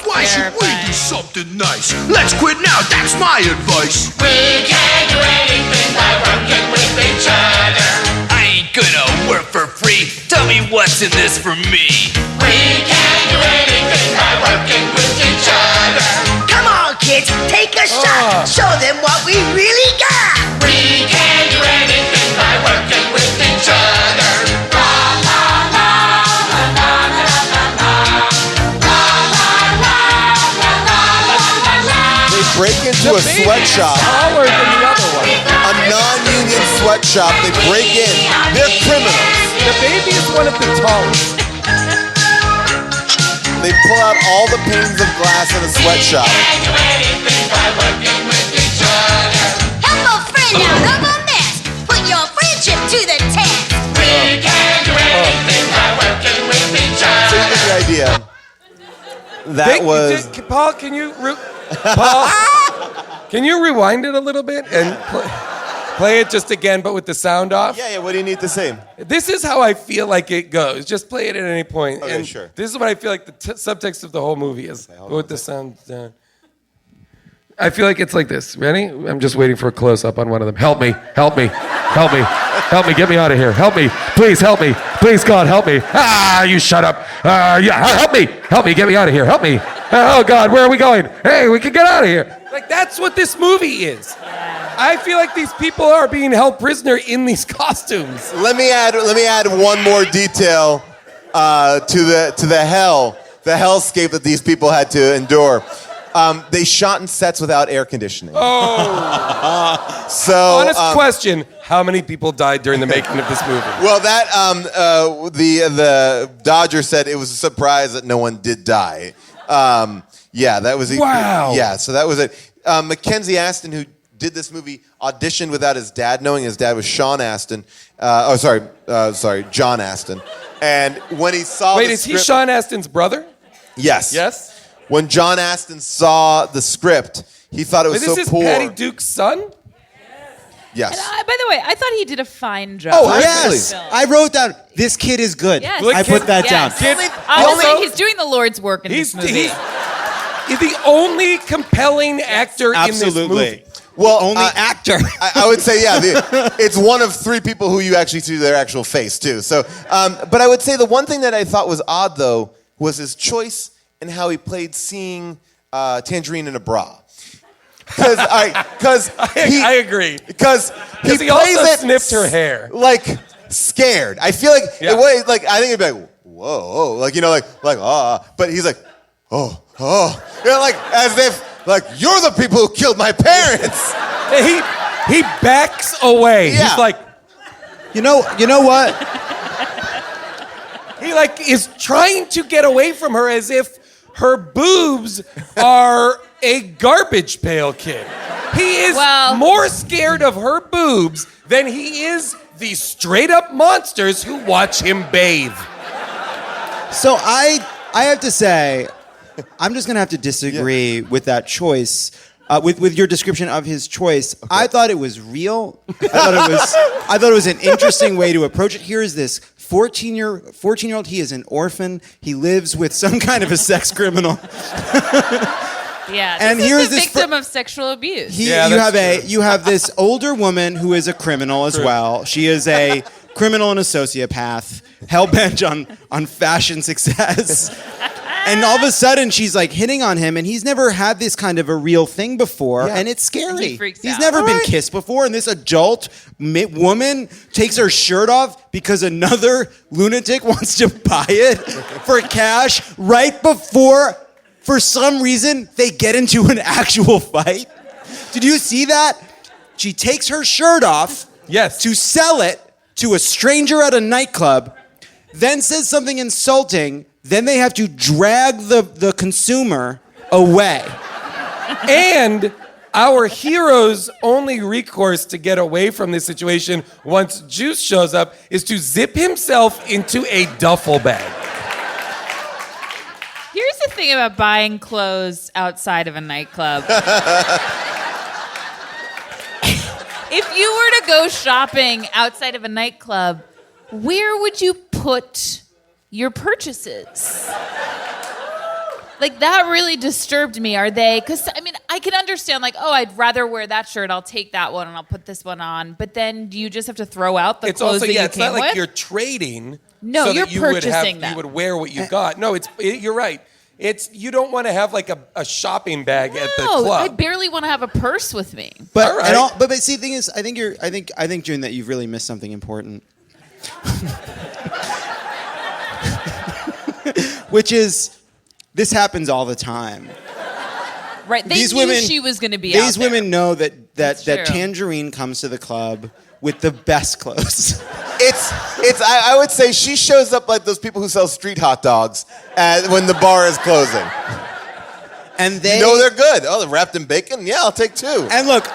Why should we do something nice? Let's quit now, that's my advice. We can't do anything by working with each other. I ain't gonna work for free. Tell me what's in this for me. We can't do anything by working with each other. Come on, kids, take a shot. Show them what we really got. We can't do anything by working with each other. La la la la la la la la. La la la la la la la. They break into a sweatshop. Taller than the other one. A non-union sweatshop. They break in. They're criminals. The baby is one of the tallest. They pull out all the panes of glass in a sweatshop. Can't do anything by working with each other. Help a friend out of a mess. Put your friendship to the test. We can't do anything by working with each So you other. get the idea. That was. Paul, can you Paul, can you rewind it a little bit and play it just again, but with the sound off? Yeah. What do you need to say? This is how I feel like it goes. Just play it at any point. Okay, and sure. This is what I feel like the subtext of the whole movie is. But with the sound down. I feel like it's like this. Ready? I'm just waiting for a close-up on one of them. Help me. Help me. Help me. Help me. Get me out of here. Help me. Please help me. Please, God, help me. Ah, you shut up. Yeah, help me. Help me. Get me out of here. Help me. Oh, God, where are we going? Hey, we can get out of here. Like, that's what this movie is. I feel like these people are being held prisoner in these costumes. Let me add one more detail to the hellscape that these people had to endure. They shot in sets without air conditioning. Oh. So honest question: how many people died during the making of this movie? Well, that the Dodger said it was a surprise that no one did die. Yeah, that was wow. Yeah, so that was it. Mackenzie Aston, who did this movie, auditioned without his dad knowing. His dad was Sean Aston. John Aston. And when he saw Wait, the is script, he Sean Aston's brother? Yes. Yes. When John Aston saw the script, he thought it was Wait, so this is poor. Patty Duke's son? Yes. By the way, I thought he did a fine job. Oh, on yes. this film. I wrote down, this kid is good. Yes. I put that down. Honestly, he's doing the Lord's work in this movie. He's the only compelling actor in this movie. Well, only actor. I would say, yeah, it's one of three people who you actually see their actual face, too. So, but I would say the one thing that I thought was odd, though, was his choice in how he played seeing Tangerine in a bra. Because I agree. Because he he plays also it snipped her hair. like scared. I feel like Yeah. it was like I think it'd be like whoa, like but he's like oh, like as if like you're the people who killed my parents. He backs away. Yeah. He's like You know what? he like is trying to get away from her as if her boobs are a Garbage Pail Kid. He is more scared of her boobs than he is the straight up monsters who watch him bathe. So I have to say, I'm just gonna have to disagree with that choice. With your description of his choice, okay. I thought it was real. I thought it was an interesting way to approach it. Here is this 14-year-old. He is an orphan. He lives with some kind of a sex criminal. Yeah, and this here's is a this victim of sexual abuse. You have this older woman who is a criminal as well. She is a criminal and a sociopath, hell-bent on fashion success. And all of a sudden, she's like hitting on him, and he's never had this kind of a real thing before, and it's scary. He freaks He's out. never been kissed before, and this adult woman takes her shirt off because another lunatic wants to buy it for cash right before, for some reason, they get into an actual fight. Did you see that? She takes her shirt off to sell it to a stranger at a nightclub, then says something insulting. Then they have to drag the consumer away. And our hero's only recourse to get away from this situation once Juice shows up is to zip himself into a duffel bag. Here's the thing about buying clothes outside of a nightclub. If you were to go shopping outside of a nightclub, where would you put your purchases? Like, that really disturbed me. Are they, because I mean, I can understand, like, oh, I'd rather wear that shirt, I'll take that one and I'll put this one on. But then do you just have to throw out the clothes that you came with? It's not like you're trading. No, so you're that you purchasing would them. You would wear what you got. No, you're right. You don't want to have like a shopping bag at the No, club. I barely want to have a purse with me. But All right. but see, the thing is, I think June, that you've really missed something important. Which is, this happens all the time. Right, they These knew women, she was going to be out These there. women know that true. Tangerine comes to the club with the best clothes. I would say she shows up like those people who sell street hot dogs when the bar is closing. And they they're good. Oh, they're wrapped in bacon? Yeah, I'll take two. And look,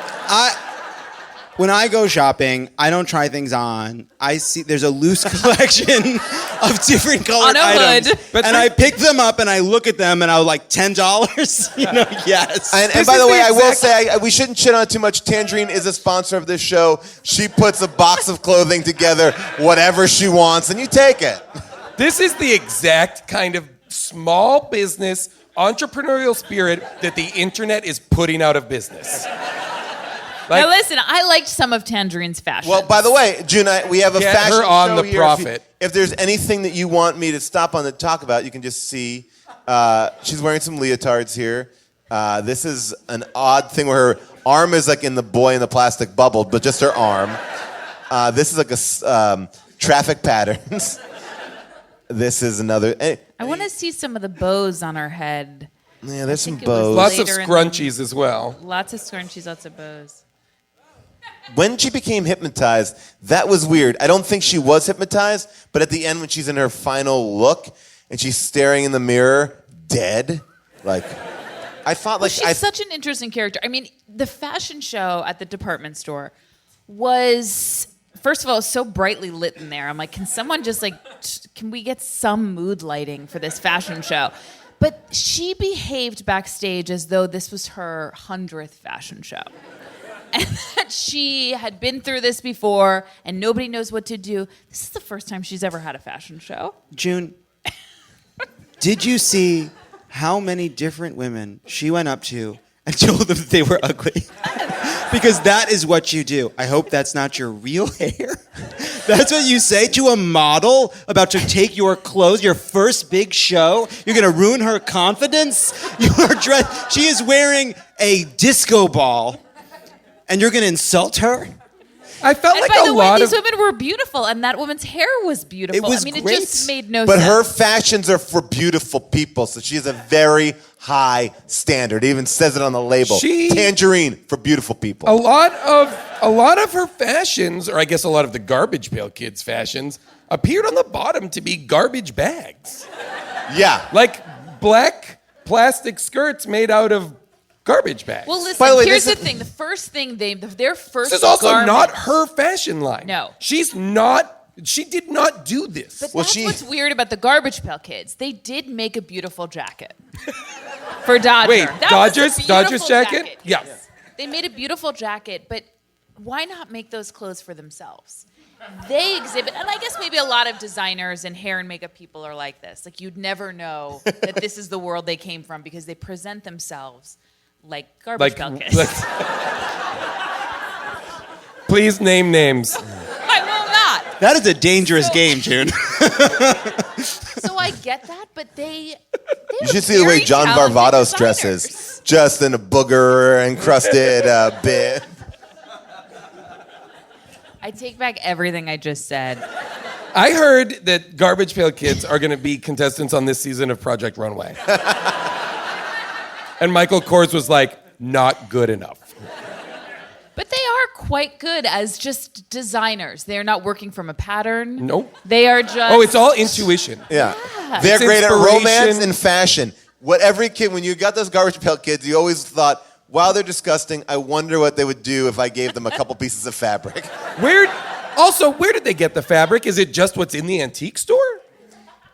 when I go shopping, I don't try things on. I see there's a loose collection of different colored On a items. hood. And I pick them up and I look at them and I was like, $10? Yes. And by the way, I will say, we shouldn't shit on it too much. Tangerine is a sponsor of this show. She puts a box of clothing together, whatever she wants, and you take it. This is the exact kind of small business, entrepreneurial spirit that the internet is putting out of business. Now listen, I liked some of Tangerine's fashion. Well, by the way, June, we have a Get fashion her on show the here. profit. If there's anything that you want me to stop on to talk about, you can just see. She's wearing some leotards here. This is an odd thing where her arm is like in the boy in the plastic bubble, but just her arm. This is like a traffic patterns. This is another. I want to see some of the bows on her head. Yeah, there's some think it was bows. Lots of later in scrunchies as well. Lots of scrunchies, lots of bows. When she became hypnotized, that was weird. I don't think she was hypnotized, but at the end when she's in her final look and she's staring in the mirror, dead, like, I thought like... She's such an interesting character. I mean, the fashion show at the department store was, first of all, so brightly lit in there. I'm like, can someone just like, can we get some mood lighting for this fashion show? But she behaved backstage as though this was her 100th fashion show. And that she had been through this before and nobody knows what to do. This is the first time she's ever had a fashion show. June, did you see how many different women she went up to and told them that they were ugly? Because that is what you do. I hope that's not your real hair. That's what you say to a model about to take your clothes, your first big show. You're going to ruin her confidence. She is wearing a disco ball, and you're going to insult her? I felt like by a the way, lot these of... women were beautiful, and that woman's hair was beautiful. It was I mean, great. it just made no But sense. her fashions are for beautiful people, so she has a very high standard. It even says it on the label. Tangerine for beautiful people. A lot of her fashions, or I guess a lot of the Garbage Pail Kids fashions, appeared on the bottom to be garbage bags. Yeah. Like black plastic skirts made out of garbage bags. Well, listen, By the way, here's this the is- thing. The first thing their first This is also garment- not her fashion line. No. She did not do this. But Well, that's she- what's weird about the Garbage Pail Kids. They did make a beautiful jacket for Dodger. Wait, That was a beautiful Dodger's jacket? Yeah. Yes. They made a beautiful jacket, but why not make those clothes for themselves? They exhibit, and I guess maybe a lot of designers and hair and makeup people are like this. Like, you'd never know that this is the world they came from because they present themselves like Garbage Pail Kids. Please name names. I will not. That is a dangerous game, June. So I get that, but they You should see the way John Varvatos dresses. Just in a booger encrusted bib. I take back everything I just said. I heard that Garbage Pail Kids are going to be contestants on this season of Project Runway. And Michael Kors was like, not good enough. But they are quite good as just designers. They're not working from a pattern. Nope. They are just... Oh, it's all intuition. Yeah. They're It's great at inspiration. romance and fashion. What every kid, when you got those Garbage Pail Kids, you always thought, wow, they're disgusting. I wonder what they would do if I gave them a couple pieces of fabric. Where did they get the fabric? Is it just what's in the antique store?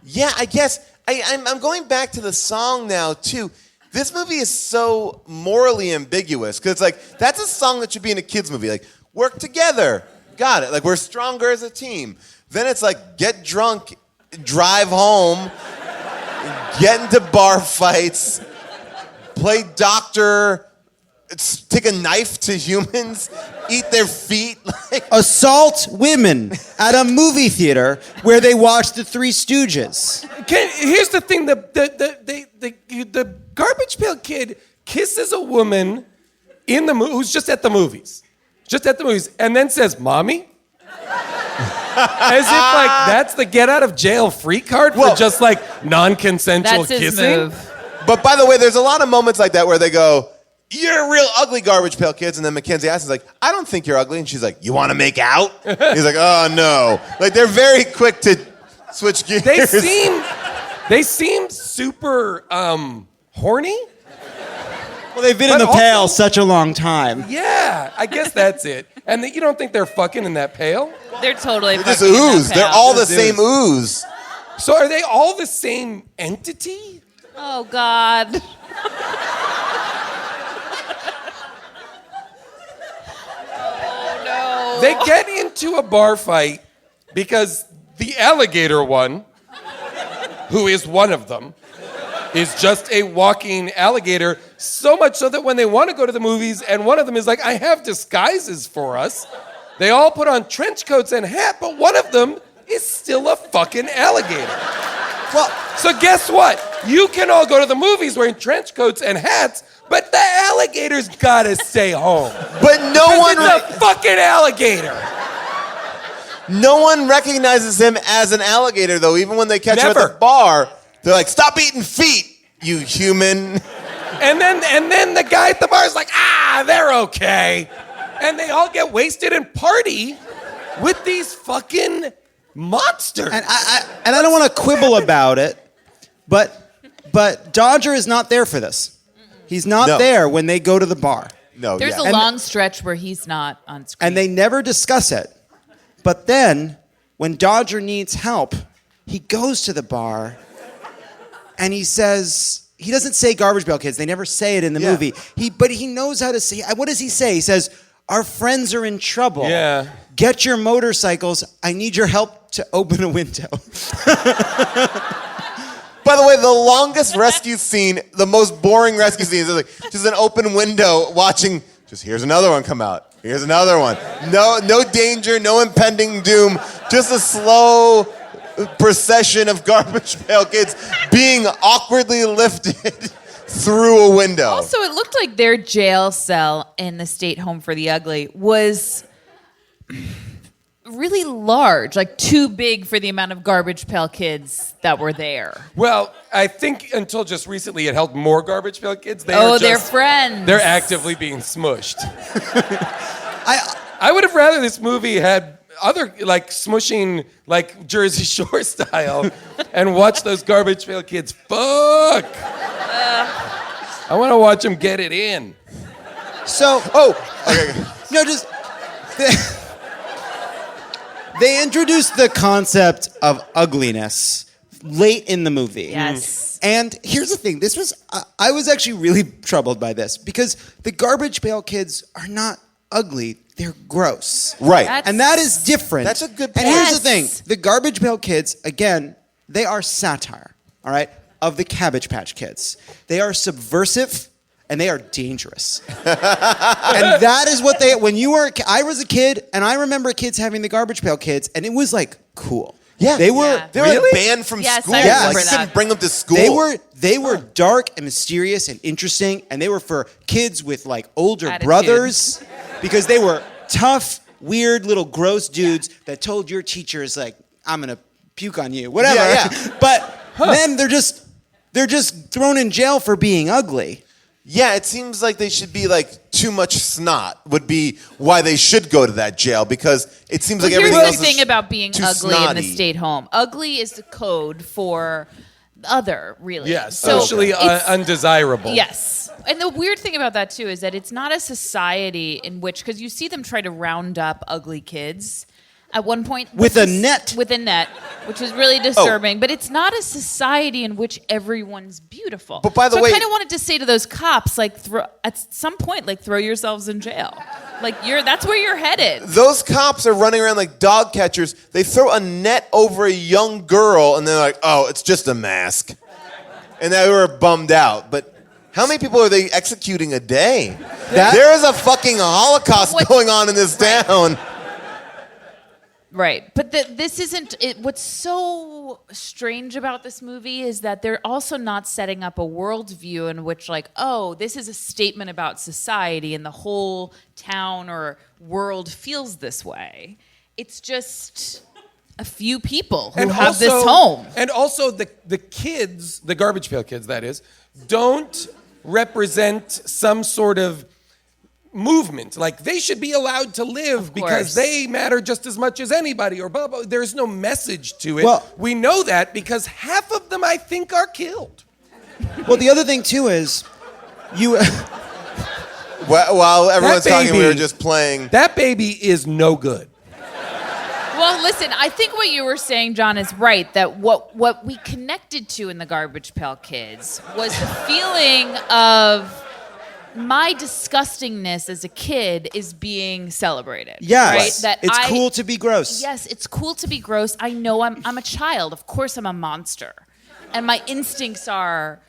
Yeah, I guess. I'm going back to the song now, too. This movie is so morally ambiguous because it's like, that's a song that should be in a kid's movie. Like, work together. Got it. Like, we're stronger as a team. Then it's like, get drunk, drive home, get into bar fights, play doctor, take a knife to humans, eat their feet. Assault women at a movie theater where they watch The Three Stooges. Here's the thing: the Garbage Pail Kid kisses a woman in the who's just at the movies, and then says, "Mommy," as if like that's the get out of jail free card for just like non-consensual That's his kissing. move. But by the way, there's a lot of moments like that where they go, "You're real ugly, Garbage Pail Kids," and then Mackenzie asks, like, "I don't think you're ugly," and she's like, "You want to make out?" He's like, "Oh no!" Like they're very quick to switch gears. They seem super horny. Well, they've been in the pail such a long time. Yeah, I guess that's it. And you don't think they're fucking in that pail? They're totally Just fucking in that ooze. They're pail. all the same ooze. So are they all the same entity? Oh, God. Oh, no. They get into a bar fight because the alligator one, who is one of them, is just a walking alligator, so much so that when they want to go to the movies and one of them is like, I have disguises for us, they all put on trench coats and hat, but one of them is still a fucking alligator. Well, so guess what? You can all go to the movies wearing trench coats and hats, but the alligator's gotta stay home. But no one... It's a fucking alligator. No one recognizes him as an alligator, though. Even when they catch him at Never. the bar, they're like, "Stop eating feet, you human." And then the guy at the bar is like, they're okay. And they all get wasted and party with these fucking monsters. And I don't want to quibble about it, but Dodger is not there for this. He's not there when they go to the bar. No, There's a long stretch where he's not on screen. And they never discuss it. But then, when Dodger needs help, he goes to the bar and he says, he doesn't say Garbage Pail Kids. They never say it in the movie. But he knows how to say, what does he say? He says, our friends are in trouble. Yeah. Get your motorcycles. I need your help to open a window. By the way, the longest rescue scene, the most boring rescue scene is like just an open window watching, just here's another one come out. Here's another one. No danger, no impending doom, just a slow procession of Garbage Pail Kids being awkwardly lifted through a window. Also, it looked like their jail cell in the State Home for the Ugly was really large, like too big for the amount of Garbage Pail Kids that were there. Well, I think until just recently it held more Garbage Pail Kids. They're friends. They're actively being smushed. I would have rather this movie had other, like, smushing, like, Jersey Shore style and watch those Garbage Pail Kids fuck. I want to watch them get it in. So, they introduced the concept of ugliness late in the movie. Yes. And here's the thing. I was actually really troubled by this because the Garbage Pail Kids are not ugly. They're gross. Right. And that is different. That's a good point. And here's the thing. The Garbage Pail Kids, again, they are satire, all right, of the Cabbage Patch Kids. They are subversive and they are dangerous. And that is what they, I was a kid, and I remember kids having the Garbage Pail Kids, and it was like cool. Yeah. They were like banned from Yes, school. I remember You that. couldn't bring them to school. They were dark and mysterious and interesting, and they were for kids with like older Attitude. brothers because they were tough, weird little gross dudes that told your teachers like, I'm gonna puke on you, whatever. Yeah. But then they're just thrown in jail for being ugly. Yeah, it seems like they should be like too much snot would be why they should go to that jail because it seems like everything Here's else the thing is about being too ugly in snotty. the state home. Ugly is the code for other, really. Yeah, So socially it's- undesirable. Yes. And the weird thing about that, too, is that it's not a society in which, because you see them try to round up ugly kids at one point. With a net. With a net, which is really disturbing. But it's not a society in which everyone's beautiful. But by the so way- I kind of wanted to say to those cops, like, at some point, like, throw yourselves in jail. Like, that's where you're headed. Those cops are running around like dog catchers. They throw a net over a young girl and they're like, oh, it's just a mask. And they were bummed out. But how many people are they executing a day? There is a fucking Holocaust going on in this town. Right. But this isn't it. What's so strange about this movie is that they're also not setting up a worldview in which, like, oh, this is a statement about society and the whole town or world feels this way. It's just a few people who have this home. And also the kids, the Garbage Pail Kids, that is, don't represent some sort of movement. Like, they should be allowed to live because they matter just as much as anybody or blah, blah. There's no message to it. Well- we know that because half of them, I think, are killed. Well, the other thing too is you. While everyone's talking, we baby- were just playing. That baby is no good. Well, listen, I think what you were saying, John, is right, that what we connected to in the Garbage Pail Kids was the feeling of my disgustingness as a kid is being celebrated. Yes, right? it's cool to be gross. Yes, it's cool to be gross. I know I'm a child. Of course I'm a monster. And my instincts are,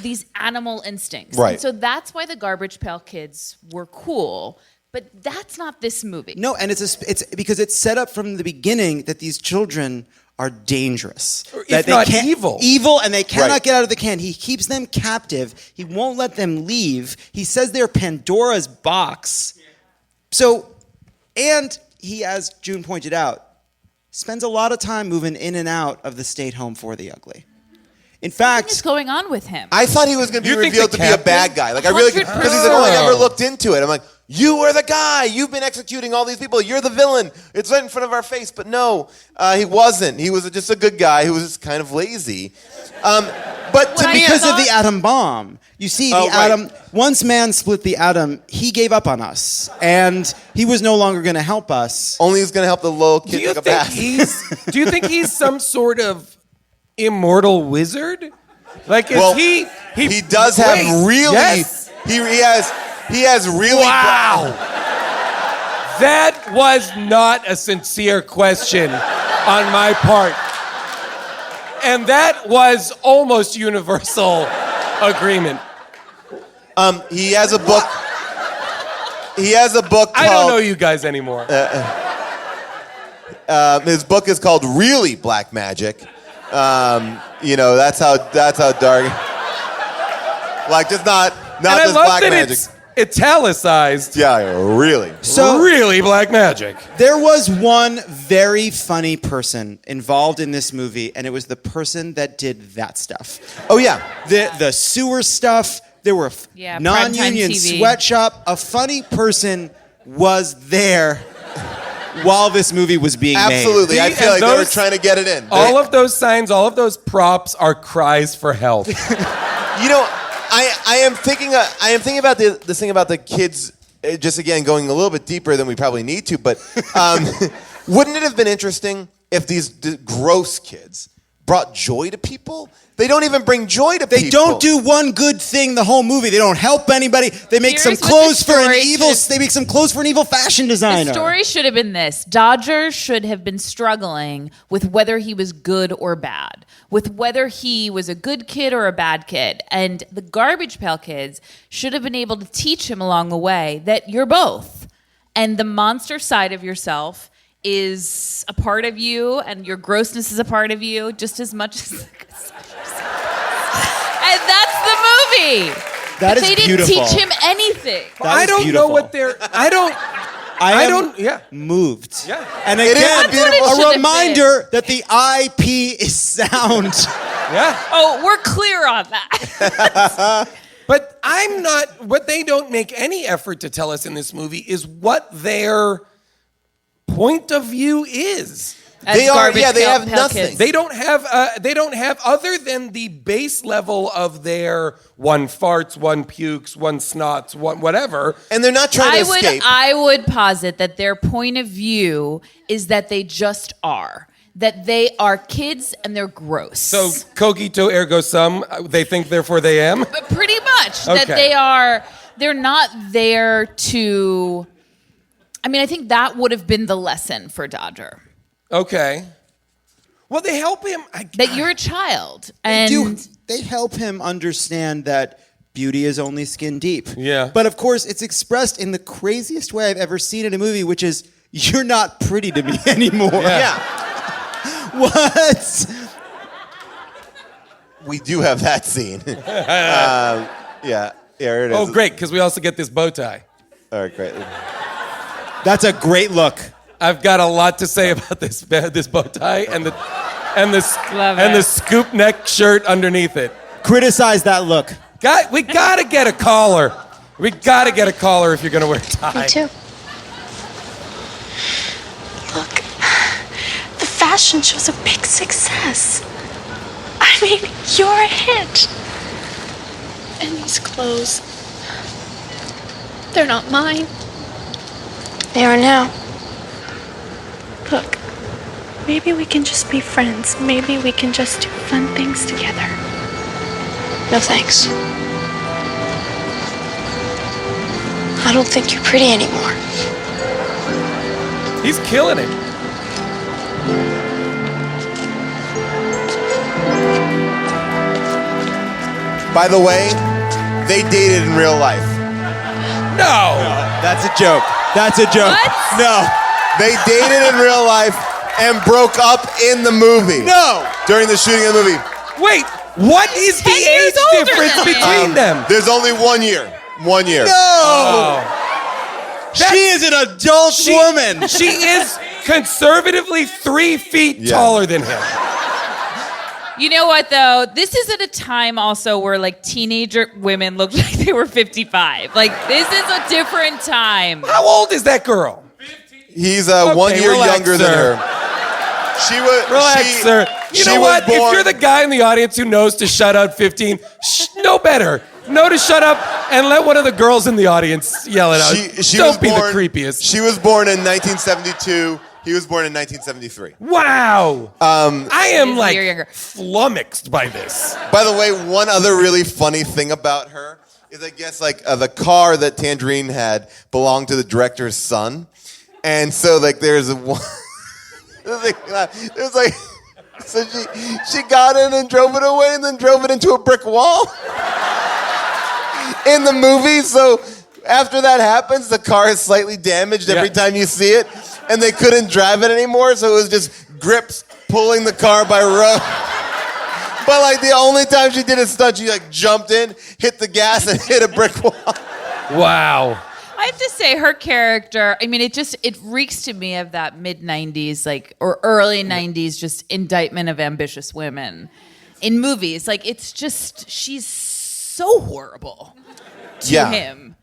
these animal instincts. Right. And so that's why the Garbage Pail Kids were cool. But that's not this movie. No, and it's because it's set up from the beginning that these children are dangerous. If not evil. Evil, and they cannot Right. get out of the can. He keeps them captive. He won't let them leave. He says they're Pandora's box. So, and he, as June pointed out, spends a lot of time moving in and out of the state home for the ugly. In fact, What is going on with him? I thought he was going to be You think revealed the to be a captain? bad guy. Like I really, because he's like, oh, I never looked into it. I'm like, you were the guy. You've been executing all these people. You're the villain. It's right in front of our face. But no, he wasn't. He was just a good guy who was just kind of lazy. But to me, because of the atom bomb. You see, the Oh, right. atom. Once man split the atom, he gave up on us, and he was no longer going to help us. only he's going to help the little Do kid you take a think bath. do you think he's some sort of immortal wizard? Like, is Well, he does have Wait, really. yes? He has really. Wow. That was not a sincere question on my part. And that was almost universal agreement. He has a book. He has a book called. I don't know you guys anymore. His book is called Really Black Magic. That's how dark. Like just not and I just love black that magic. it's italicized. Yeah, really. So Really black magic. there was one very funny person involved in this movie, and it was the person that did that stuff. Oh yeah. The sewer stuff. There were Yeah, non-union primetime TV. sweatshop. A funny person was there while this movie was being made. Absolutely. I feel And like they were those- trying to get it in. All of those signs, all of those props are cries for help. I am thinking about this thing about the kids. Just again going a little bit deeper than we probably need to, but wouldn't it have been interesting if these gross kids brought joy to people. They don't even bring joy to people. They don't do one good thing the whole movie. They don't help anybody. They make some clothes for an evil. They make some clothes for an evil fashion designer. The story should have been this: Dodger should have been struggling with whether he was good or bad, with whether he was a good kid or a bad kid, and the Garbage Pail Kids should have been able to teach him along the way that you're both, and the monster side of yourself is a part of you, and your grossness is a part of you, just as much as the good side of yourself. And that's the movie. That is they didn't beautiful. teach him anything. I don't know what they're. I don't. Yeah. Moved. Yeah. And It is again, beautiful. a reminder that the IP is sound. Yeah. Oh, we're clear on that. But I'm not. What they don't make any effort to tell us in this movie is what their point of view is. They are. Yeah, they have nothing. They don't have. They don't have other than the base level of their one farts, one pukes, one snots, one whatever. And they're not trying to escape. I would posit that their point of view is that they just are. That they are kids and they're gross. So cogito ergo sum. They think, therefore they am. But pretty much Okay. that they are. They're not there to. I mean, I think that would have been the lesson for Dodger. Okay. Well, they help him. That you're a child. And They help him understand that beauty is only skin deep. Yeah. But of course, it's expressed in the craziest way I've ever seen in a movie, which is, you're not pretty to me anymore. Yeah. What? We do have that scene. Yeah. Here it is. Oh, great, because we also get this bow tie. All right, great. That's a great look. I've got a lot to say about this bow tie and the scoop neck shirt underneath it. Criticize that look. We gotta get a collar. We gotta get a collar if you're gonna wear a tie. Me too. Look, the fashion show's a big success. I mean, you're a hit. And these clothes, they're not mine. They are now. Look, maybe we can just be friends. Maybe we can just do fun things together. No thanks. I don't think you're pretty anymore. He's killing it. By the way, they dated in real life. No. That's a joke. That's a joke. What? No. They dated in real life and broke up in the movie. No. During the shooting of the movie. Wait, what is the 10 years age older difference than him. between them? There's only 1 year. 1 year. No. Oh. She is an adult woman. She is conservatively 3 feet taller than him. You know what, though? This is at a time also where, like, teenager women looked like they were 55. Like, this is a different time. How old is that girl? He's 1 year relax, younger sir. than her. She was. Relax, sir. You she know was what? born- If you're the guy in the audience who knows to shut out 15, know better. Know to shut up and let one of the girls in the audience yell it out. She Don't was be born, the creepiest. She was born in 1972. He was born in 1973. Wow. I am He's a like year younger. flummoxed by this. By the way, one other really funny thing about her is I guess like the car that Tangerine had belonged to the director's son. And so like there's one, there's like, so she got in and drove it away and then drove it into a brick wall in the movie. So after that happens, the car is slightly damaged every time you see it, and they couldn't drive it anymore, so it was just grips pulling the car by rope. But like the only time she did a stunt, she like jumped in, hit the gas, and hit a brick wall. Wow. I have to say, her character, I mean, it reeks to me of that mid-90s, like, or early 90s, just indictment of ambitious women in movies. Like, it's just, she's so horrible to him.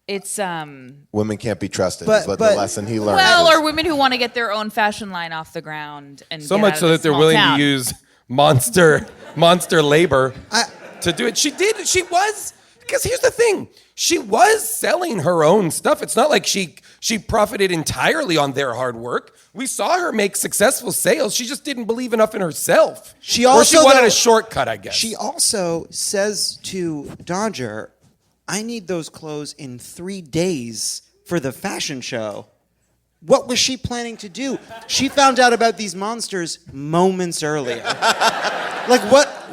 It's, Women can't be trusted, But- is what but- the lesson he learned. well, is. or women who want to get their own fashion line off the ground. And So get much out so of that the they're small willing town. to use monster labor to do it. She was because here's the thing. She was selling her own stuff. It's not like she profited entirely on their hard work. We saw her make successful sales. She just didn't believe enough in herself. She wanted a shortcut, I guess. She also says to Dodger, I need those clothes in 3 days for the fashion show. What was she planning to do? She found out about these monsters moments earlier. Like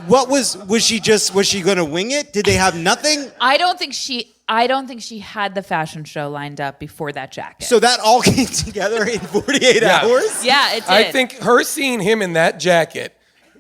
was she going to wing it? Did they have nothing? I don't think she had the fashion show lined up before that jacket. So that all came together in 48 hours? Yeah, it did. I think her seeing him in that jacket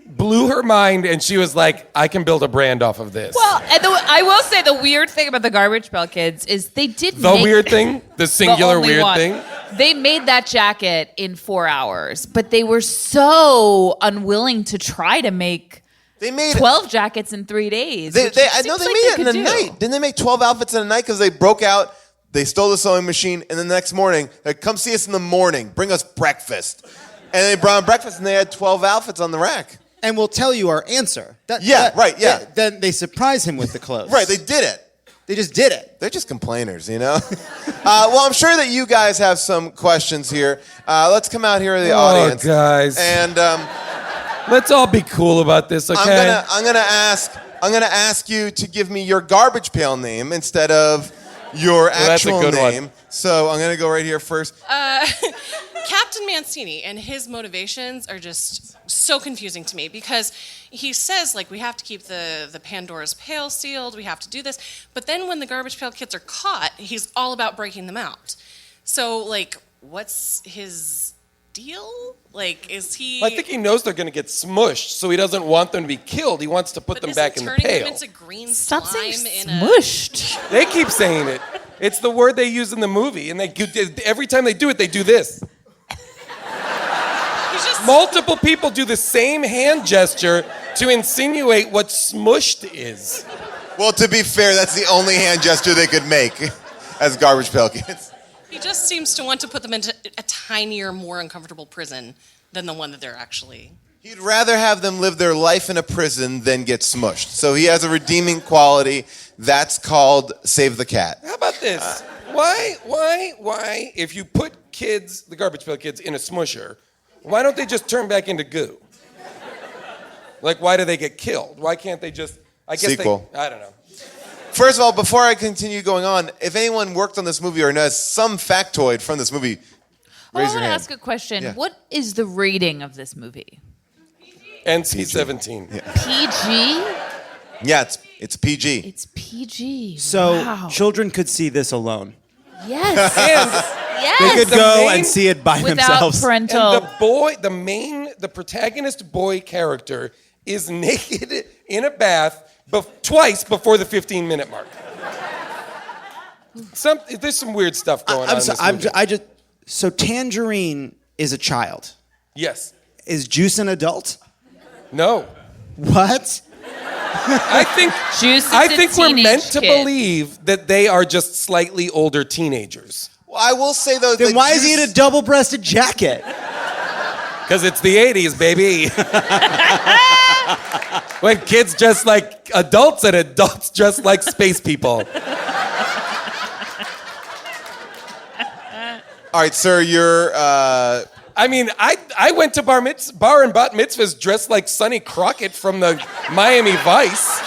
blew her mind, and she was like, I can build a brand off of this. Well, and I will say the weird thing about the Garbage Pail Kids is they did The weird thing? The singular weird thing? They made that jacket in 4 hours, but they were so unwilling to try to make 12 jackets in 3 days. I know they made it in a night. Didn't they make 12 outfits in a night? Because they broke out, they stole the sewing machine, and then the next morning, like, come see us in the morning, bring us breakfast. And they brought breakfast, and they had 12 outfits on the rack. And we'll tell you our answer. Then they surprise him with the clothes. Right, they did it. They just did it. They're just complainers, you know? Well, I'm sure that you guys have some questions here. Let's come out here to the audience. Guys. And let's all be cool about this, okay? I'm gonna ask you to give me your garbage pail name instead of your actual name. One. So I'm gonna go right here first. Captain Manini and his motivations are just so confusing to me because he says, like, we have to keep the Pandora's Pail sealed, we have to do this, but then when the Garbage Pail Kids are caught, he's all about breaking them out. So, like, what's his deal? Like, is he... I think he knows they're going to get smushed, so he doesn't want them to be killed. He wants to put them back in the pail. Turning them into green Stop slime saying in smushed. They keep saying it. It's the word they use in the movie, and every time they do it, they do this. Multiple people do the same hand gesture to insinuate what smushed is. Well, to be fair, that's the only hand gesture they could make as Garbage Pail Kids. He just seems to want to put them into a tinier, more uncomfortable prison than the one that they're actually... He'd rather have them live their life in a prison than get smushed. So he has a redeeming quality. That's called save the cat. How about this? Why, if you put kids, the Garbage Pail Kids, in a smusher, why don't they just turn back into goo? Like, why do they get killed? Why can't they just... I guess Sequel. I don't know. First of all, before I continue going on, if anyone worked on this movie or knows some factoid from this movie, raise your hand. I want to ask a question. Yeah. What is the rating of this movie? NC-17. Yeah. PG? Yeah, it's PG. It's PG. So wow. Children could see this alone. Yes. They Yes. could go and see it by Without themselves. parental. And the protagonist boy character is naked in a bath twice before the 15-minute mark. There's some weird stuff going on in this movie. So Tangerine is a child. Yes. Is Juice an adult? No. What? I think Juice is I a think we're teenage meant to kid. believe that they are just slightly older teenagers. Well, I will say, though... Then why is he in a double-breasted jacket? Because it's the 80s, baby. When kids dress like adults and adults dress like space people. All right, sir, you're... I mean, I went to bar and bat mitzvahs dressed like Sonny Crockett from the Miami Vice.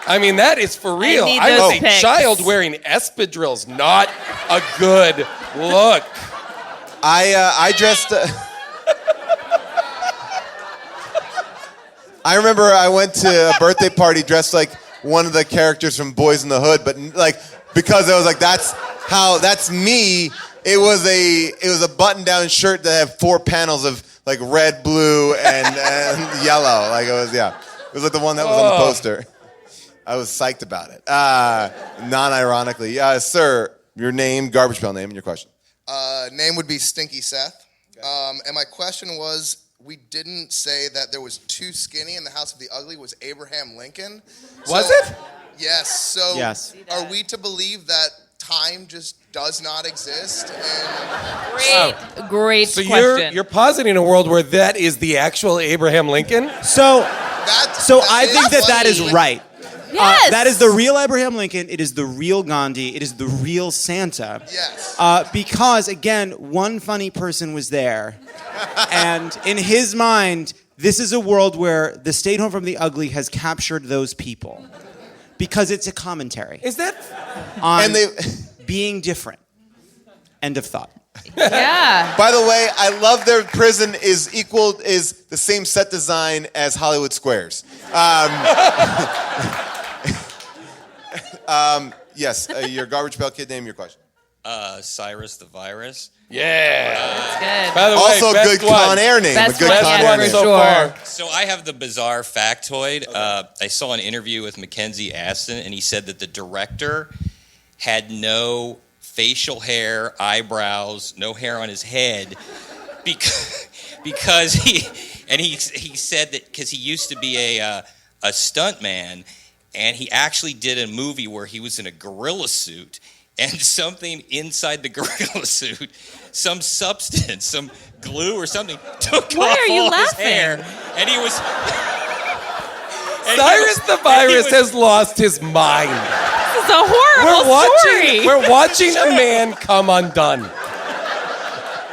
I mean, that is for real. I was a pics. child wearing espadrilles. Not a good look. I dressed... I remember I went to a birthday party dressed like one of the characters from Boys in the Hood, but like because I was like, that's me. It was a button-down shirt that had 4 panels of like red, blue, and yellow. Like it was like the one that was on the poster. I was psyched about it. Non-ironically, sir, your name, Garbage Pail name, and your question. Name would be Stinky Seth. And my question was, we didn't say that there was too skinny in the House of the Ugly was Abraham Lincoln. Was it? Yes. So yes. Are we to believe that time just does not exist? Great so question. you're positing a world where that is the actual Abraham Lincoln? I think that is right. Yes. That is the real Abraham Lincoln. It is the real Gandhi. It is the real Santa. Yes. Because, again, one funny person was there. And in his mind, this is a world where the Stay Home from the Ugly has captured those people. Because it's a commentary. Is that... On being different. End of thought. Yeah. By the way, I love their prison is the same set design as Hollywood Squares. Yes, your Garbage Pail Kid name, your question. Cyrus the Virus. Yeah. That's good. By the way, Also a best good one. Con Air name. Best a good one Con yet, Air for name. so sure. far. So I have the bizarre factoid. I saw an interview with Mackenzie Aston, and he said that the director had no facial hair, eyebrows, no hair on his head, because he said that because he used to be a stuntman, and he actually did a movie where he was in a gorilla suit, and something inside the gorilla suit, some substance, some glue or something, took Why off are you all his laughing? hair, and he was. Cyrus the Virus has lost his mind. This is a horrible story. We're watching a man come undone.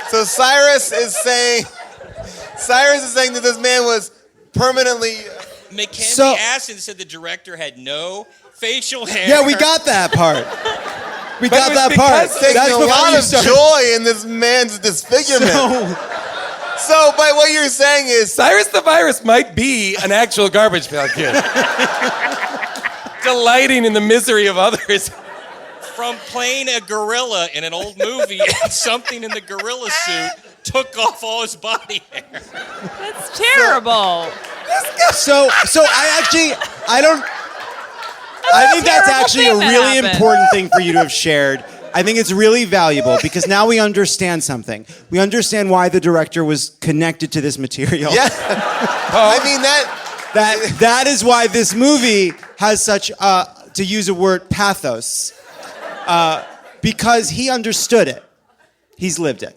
So Cyrus is saying that this man was permanently. Mackenzie Aston said the director had no facial hair. Yeah, we got that part. We But got it was that part. because Taking That's a before lot you of started. joy in this man's disfigurement. So, but what you're saying is Cyrus the Virus might be an actual Garbage Pail Kid. Delighting in the misery of others. From playing a gorilla in an old movie, and something in the gorilla suit took off all his body hair. That's terrible. So I think that's actually a really important thing for you to have shared. I think it's really valuable because now we understand something. We understand why the director was connected to this material. yeah. I mean That is why this movie has such, to use a word, pathos. Because he understood it. He's lived it.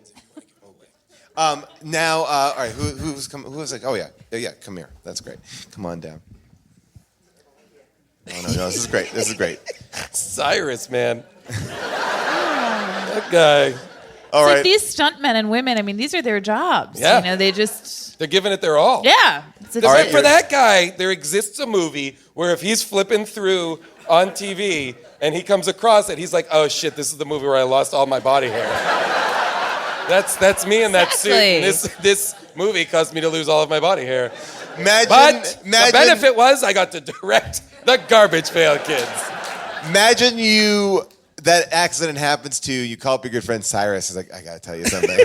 Now, all right. Who's coming? Who was like? Oh yeah. Come here. That's great. Come on down. No. This is great. This is great. Cyrus, man. That guy. All It's right. like these stuntmen and women, I mean, these are their jobs. Yeah. You know, They're giving it their all. Yeah. It's All right, For that guy, there exists a movie where if he's flipping through on TV and he comes across it, he's like, oh shit, this is the movie where I lost all my body hair. That's me in that suit. And this movie caused me to lose all of my body hair. But the benefit was I got to direct the Garbage Pail Kids. Imagine that accident happens to you. You call up your good friend Cyrus. He's like, I gotta tell you something.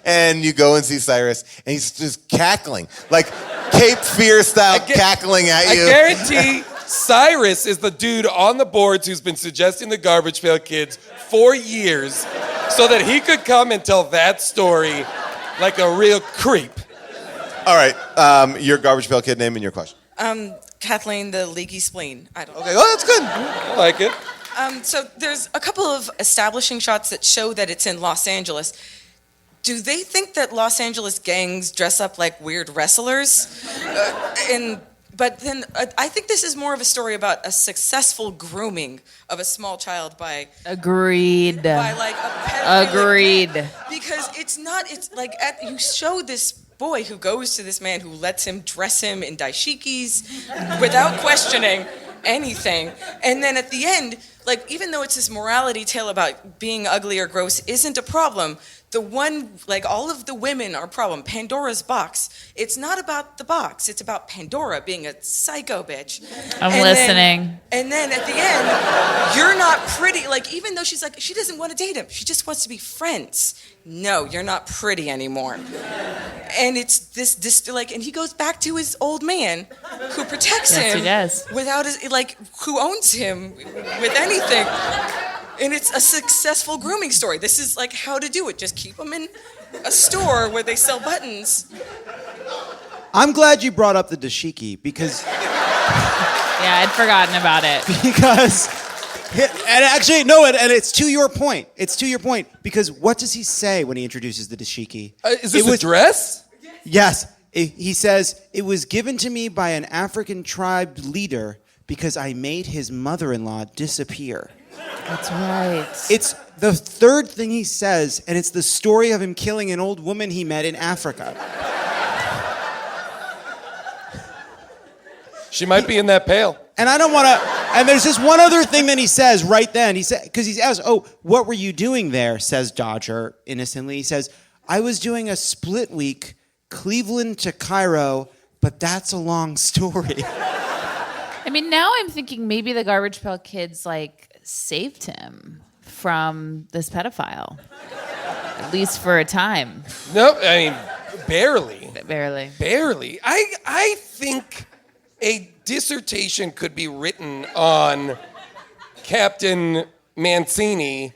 And you go and see Cyrus, and he's just cackling, like Cape Fear style, cackling at you. I guarantee Cyrus is the dude on the boards who's been suggesting the Garbage Pail Kids for years so that he could come and tell that story like a real creep. All right, your Garbage Pail Kid name and your question. Kathleen, the leaky spleen. I don't know. Okay, well, that's good. I like it. So there's a couple of establishing shots that show that it's in Los Angeles. Do they think that Los Angeles gangs dress up like weird wrestlers? But then I think this is more of a story about a successful grooming of a small child by Agreed. like a pedophilic Agreed. man. Because it's like you show this boy who goes to this man who lets him dress him in dashikis without questioning anything. And then at the end, like even though it's this morality tale about being ugly or gross isn't a problem, the one, like all of the women are a problem. Pandora's box. It's not about the box. It's about Pandora being a psycho bitch. I'm listening. And then at the end, you're not pretty. Like even though she's like, she doesn't want to date him. She just wants to be friends. No, you're not pretty anymore. And it's this like, and he goes back to his old man who protects Yes, him. he does. Without his, like, who owns him with anything. And it's a successful grooming story. This is like how to do it. Just keep them in a store where they sell buttons. I'm glad you brought up the dashiki because Yeah, I'd forgotten about it. and actually no, and it's to your point. It's to your point because what does he say when he introduces the dashiki? Is this a dress? Yes. He says, it was given to me by an African tribe leader because I made his mother-in-law disappear. That's right. It's the third thing he says, and it's the story of him killing an old woman he met in Africa. She might be in that pail. And I don't want to. And there's just one other thing that he says right then. He said, because he's asked, "Oh, what were you doing there?" Says Dodger innocently. He says, "I was doing a split week, Cleveland to Cairo, but that's a long story." I mean, now I'm thinking maybe the Garbage Pail Kids saved him from this pedophile, at least for a time. No, I mean, barely. Barely. I think a dissertation could be written on Captain Manini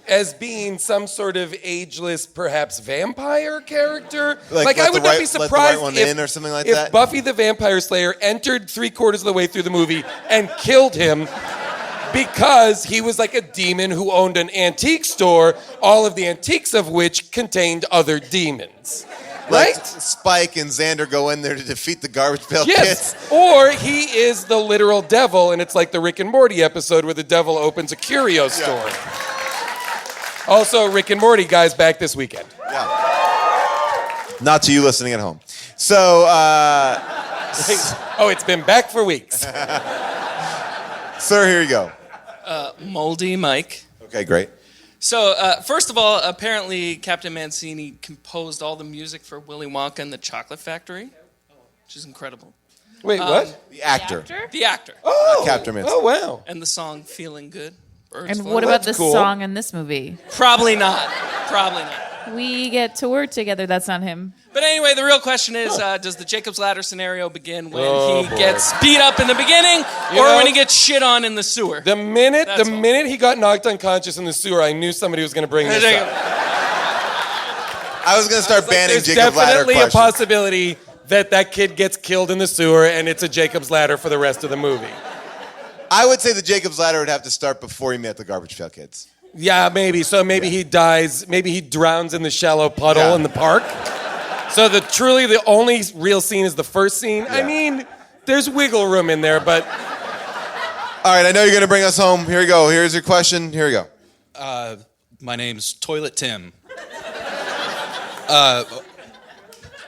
as being some sort of ageless, perhaps vampire character. I would not be surprised if Buffy the Vampire Slayer entered 3/4 of the way through the movie and killed him because he was like a demon who owned an antique store, all of the antiques of which contained other demons. Right? Spike and Xander go in there to defeat the Garbage Pail Yes, Kids. or he is the literal devil, and it's like the Rick and Morty episode where the devil opens a curio store. Also, Rick and Morty, guys, back this weekend. Yeah. Not to you listening at home. So, oh, it's been back for weeks. Sir, here you go. Moldy Mike. Okay, great. So, first of all, apparently Captain Manini composed all the music for Willy Wonka and the Chocolate Factory, which is incredible. Wait, what? The actor. The actor. Oh, Captain Manini. Oh, wow. And the song Feeling Good. And what about the song in this movie? Probably not. Probably not. We get to work together. That's not him. But anyway, the real question is, does the Jacob's Ladder scenario begin when he gets beat up in the beginning or when he gets shit on in the sewer? The minute he got knocked unconscious in the sewer, I knew somebody was going to bring this up. I was going to start banning There's Jacob's Ladder definitely questions. a possibility that kid gets killed in the sewer and it's a Jacob's Ladder for the rest of the movie. I would say the Jacob's Ladder would have to start before he met the Garbage Pail Kids. Yeah, maybe. So maybe he dies. Maybe he drowns in the shallow puddle in the park. So the only real scene is the first scene. Yeah. I mean, there's wiggle room in there, but... All right, I know you're going to bring us home. Here we go. Here's your question. Here we go. My name's Toilet Tim.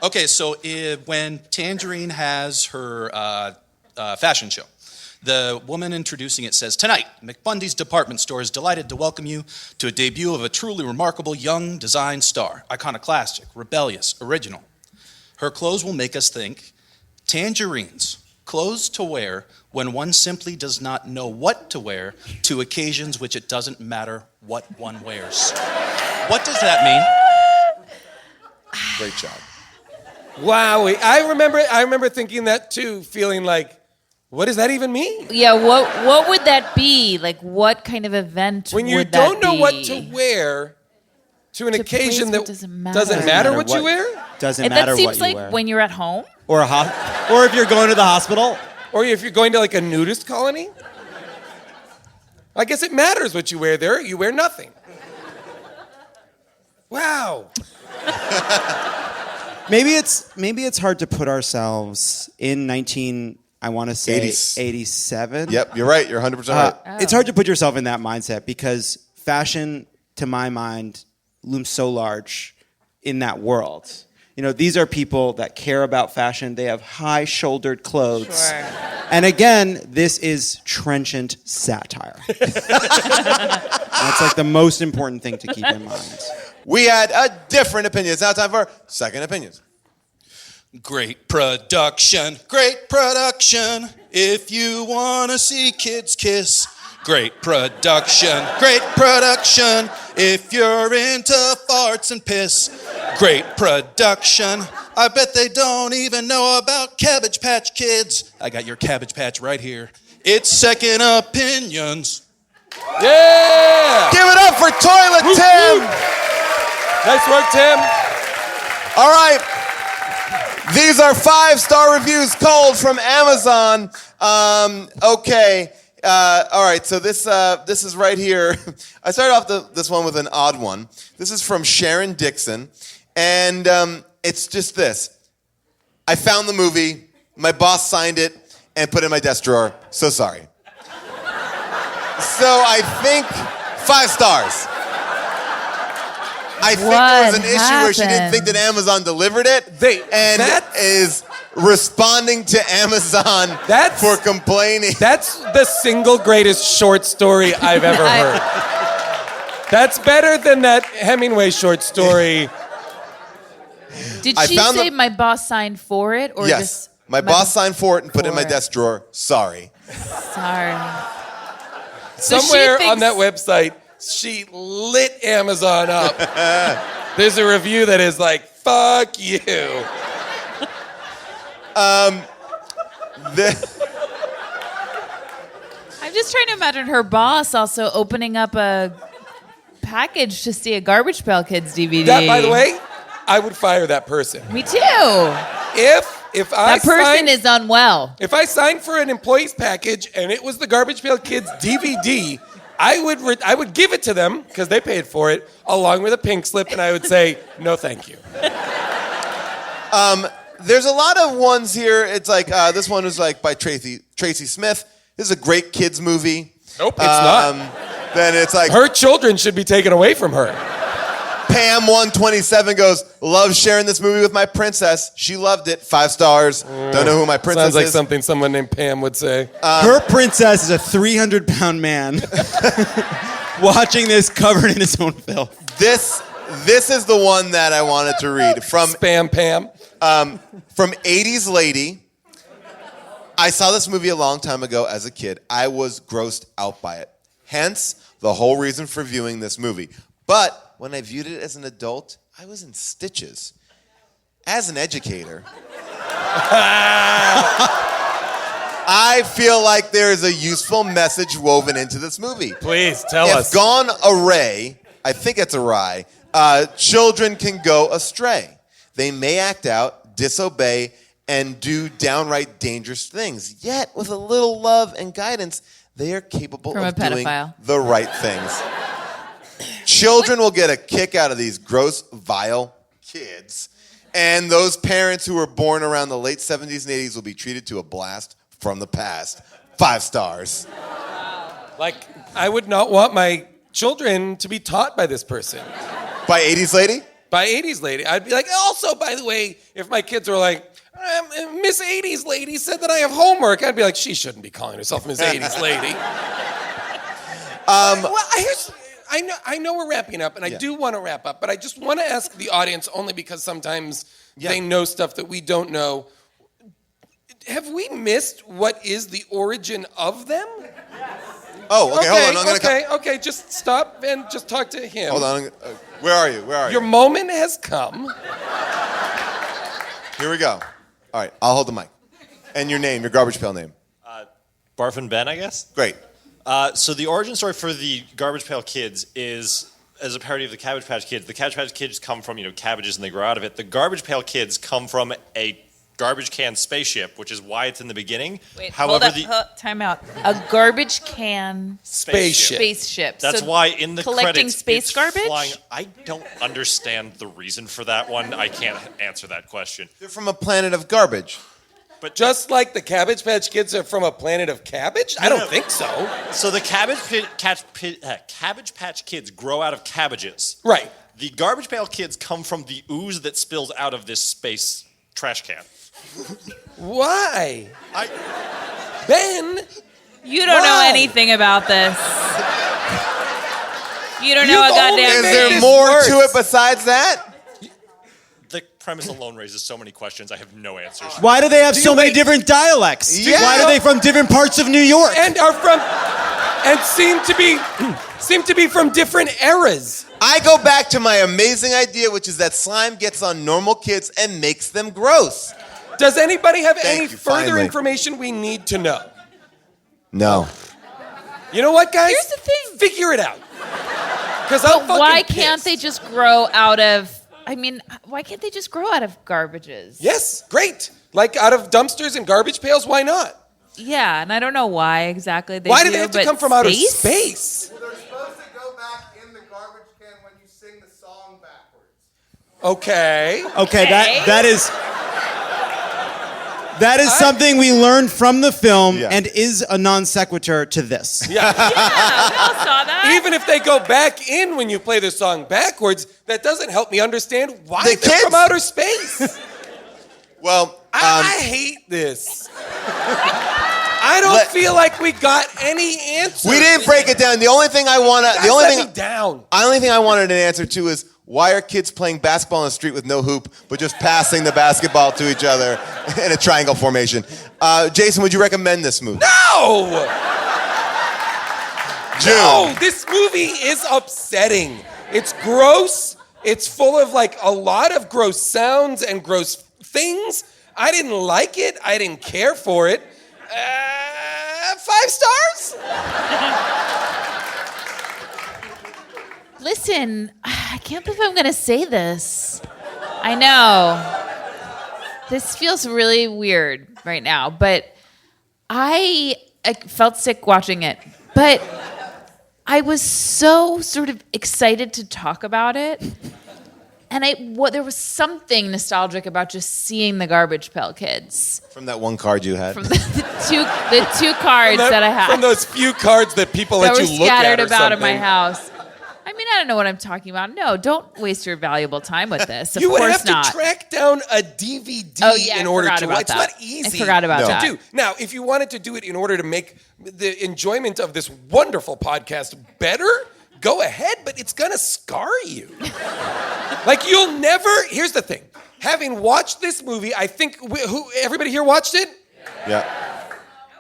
Okay, so when Tangerine has her fashion show, the woman introducing it says, "Tonight, McBundy's Department Store is delighted to welcome you to a debut of a truly remarkable young design star. Iconoclastic, rebellious, original. Her clothes will make us think. Tangerine's clothes to wear when one simply does not know what to wear to occasions which it doesn't matter what one wears." What does that mean? Great job. Wow, I remember thinking that too, feeling like, what does that even mean? Yeah, what would that be? Like, what kind of event when you would don't that know be? what to wear to an occasion that doesn't matter what you wear? Doesn't And matter that what seems you like wear. when you're at home. Or or if you're going to the hospital. Or if you're going to like a nudist colony? I guess it matters what you wear there. You wear nothing. Wow. Maybe it's hard to put ourselves in 87. Yep, you're right. You're 100% right. It's hard to put yourself in that mindset because fashion, to my mind, looms so large in that world. You know, these are people that care about fashion. They have high-shouldered clothes. Sure. And again, this is trenchant satire. That's like the most important thing to keep in mind. We had a different opinion. It's now time for second opinions. Great production, if you want to see kids kiss. Great production, if you're into farts and piss. Great production, I bet they don't even know about Cabbage Patch Kids. I got your Cabbage Patch right here. It's Second Opinions. Yeah! Give it up for Toilet Tim! Nice work, Tim. All right. These are 5-star reviews cold from Amazon. Okay. All right. So this is right here. I started off this one with an odd one. This is from Sharon Dixon. And it's just this. I found the movie. My boss signed it and put it in my desk drawer. So sorry. So I think 5 stars. I think there was an issue where she didn't think that Amazon delivered it, and is responding to Amazon for complaining. That's the single greatest short story I've ever heard. That's better than that Hemingway short story. Did she say my boss signed for it, or yes, just my boss signed for it and put it in my desk drawer. Sorry. Sorry. Somewhere on that website, she lit Amazon up. There's a review that is like, fuck you. I'm just trying to imagine her boss also opening up a package to see a Garbage Pail Kids DVD. That, by the way, I would fire that person. Me too. If I that person is unwell. If I signed for an employee's package and it was the Garbage Pail Kids DVD, I would give it to them because they paid for it, along with a pink slip, and I would say, no, thank you. There's a lot of ones here. It's like this one was like by Tracy Smith. This is a great kids movie. Nope, it's not. Then it's like her children should be taken away from her. Pam 127 goes, love sharing this movie with my princess. She loved it. 5 stars. Don't know who my princess is. Sounds like something someone named Pam would say. Her princess is a 300-pound man watching this covered in his own filth. This is the one that I wanted to read from Spam Pam. From 80s Lady. I saw this movie a long time ago as a kid. I was grossed out by it. Hence, the whole reason for viewing this movie. But when I viewed it as an adult, I was in stitches. As an educator, I feel like there is a useful message woven into this movie. Please, tell us. If gone awry, I think it's awry, children can go astray. They may act out, disobey, and do downright dangerous things. Yet, with a little love and guidance, they are capable of doing the right things. Children will get a kick out of these gross, vile kids. And those parents who were born around the late 70s and 80s will be treated to a blast from the past. 5 stars. Like, I would not want my children to be taught by this person. By 80s Lady? By 80s Lady. I'd be like, also, by the way, if my kids were like, Miss 80s Lady said that I have homework, I'd be like, she shouldn't be calling herself Miss 80s Lady. I know we're wrapping up, and I do want to wrap up, but I just want to ask the audience, only because sometimes they know stuff that we don't know. Have we missed what is the origin of them? Oh, okay, hold on. Okay, just stop and just talk to him. Hold on. Where are you? Your moment has come. Here we go. All right, I'll hold the mic. And your name, your Garbage Pail name. Barfin Ben, I guess? Great. So the origin story for the Garbage Pail Kids is as a parody of the Cabbage Patch Kids. The Cabbage Patch Kids come from, cabbages and they grow out of it. The Garbage Pail Kids come from a garbage can spaceship, which is why it's in the beginning. Wait, However, hold up, time out. A garbage can spaceship. That's So why in the collecting credits space it's garbage? flying. I don't understand the reason for that one. I can't answer that question. They're from a planet of garbage. But just like the Cabbage Patch Kids are from a planet of cabbage? I don't think so. So the Cabbage Patch Kids grow out of cabbages. Right. The Garbage Pail Kids come from the ooze that spills out of this space trash can. Why? Ben! You don't know anything about this. You don't know a goddamn Is thing. there more to it besides that? The premise alone raises so many questions. I have no answers. Why do they have so many different dialects? Yeah. Why are they from different parts of New York? And seem to be from different eras. I go back to my amazing idea, which is that slime gets on normal kids and makes them gross. Does anybody have Thank any you, further finally. information we need to know? No. You know what, guys? Here's the thing. Figure it out. Because But why can't they just grow out of... why can't they just grow out of garbages? Yes, great. Like out of dumpsters and garbage pails, why not? Yeah, and I don't know why exactly they Why do, do they have to but come from outer space? Well, they're supposed to go back in the garbage can when you sing the song backwards. Okay. Okay, that is... That is something we learned from the film and is a non sequitur to this. Yeah. We all saw that. Even if they go back in when you play the song backwards, that doesn't help me understand why they're kids. from outer space. Well, I hate this. I don't feel like we got any answers. we didn't break it down. The only thing I wanted an answer to is why are kids playing basketball in the street with no hoop, but just passing the basketball to each other in a triangle formation? Jason, would you recommend this movie? No! June. No, this movie is upsetting. It's gross. It's full of like a lot of gross sounds and gross things. I didn't like it. I didn't care for it. 5 stars? Listen, I can't believe I'm going to say this. I know. This feels really weird right now, but I felt sick watching it. But I was so sort of excited to talk about it. And there was something nostalgic about just seeing the Garbage Pail Kids. From that one card you had. From the two cards that I had. From those few cards that people let you look at scattered or about in something. my house. I mean, I don't know what I'm talking about. No, don't waste your valuable time with this. Of You would course have not. to track down a DVD in order to watch. It's not easy I forgot about to that. do. Now, if you wanted to do it in order to make the enjoyment of this wonderful podcast better, go ahead, but it's gonna scar you. Like you'll never. Here's the thing: having watched this movie, I think everybody here watched it. Yeah.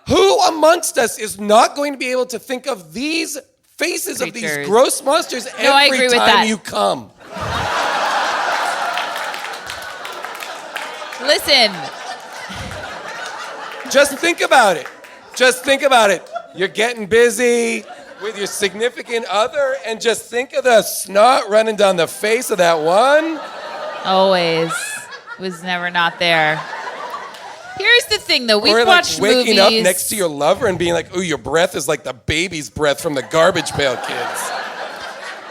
Who amongst us is not going to be able to think of these faces of these Creatures. gross monsters I agree every with time that. you come? Listen. Just think about it. Just think about it. You're getting busy with your significant other, and just think of the snot running down the face of that one. Always. Was never not there. Here's the thing, though. We've or like watched waking movies. up next to your lover and being like, "Ooh, your breath is like the baby's breath from the Garbage Pail Kids."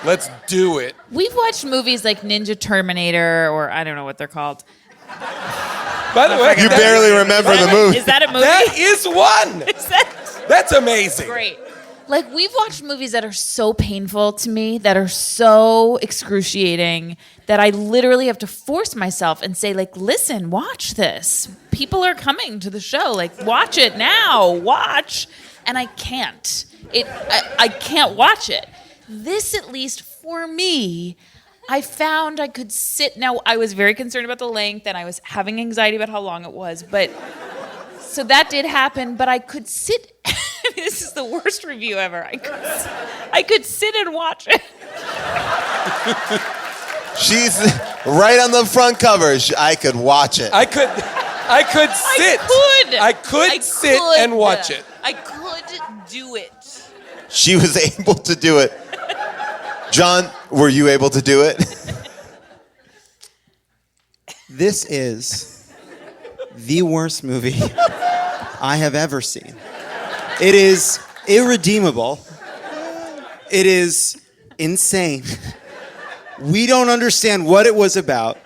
Let's do it. We've watched movies like Ninja Terminator, or I don't know what they're called. By the way, You barely remember the movie. Is that a movie? That is one. Is that That's amazing. great? Like, we've watched movies that are so painful to me, that are so excruciating, that I literally have to force myself and say, like, listen, watch this. People are coming to the show. Like, watch it now. Watch. And I can't. I can't watch it. This, at least for me, I found I could sit. Now, I was very concerned about the length, and I was having anxiety about how long it was. But so that did happen, but I could sit. This is the worst review ever. I could sit and watch it. She's right on the front cover. I could watch it. I could sit. I could sit and watch it. I could do it. She was able to do it. John, were you able to do it? This is the worst movie I have ever seen. It is irredeemable. It is insane. We don't understand what it was about.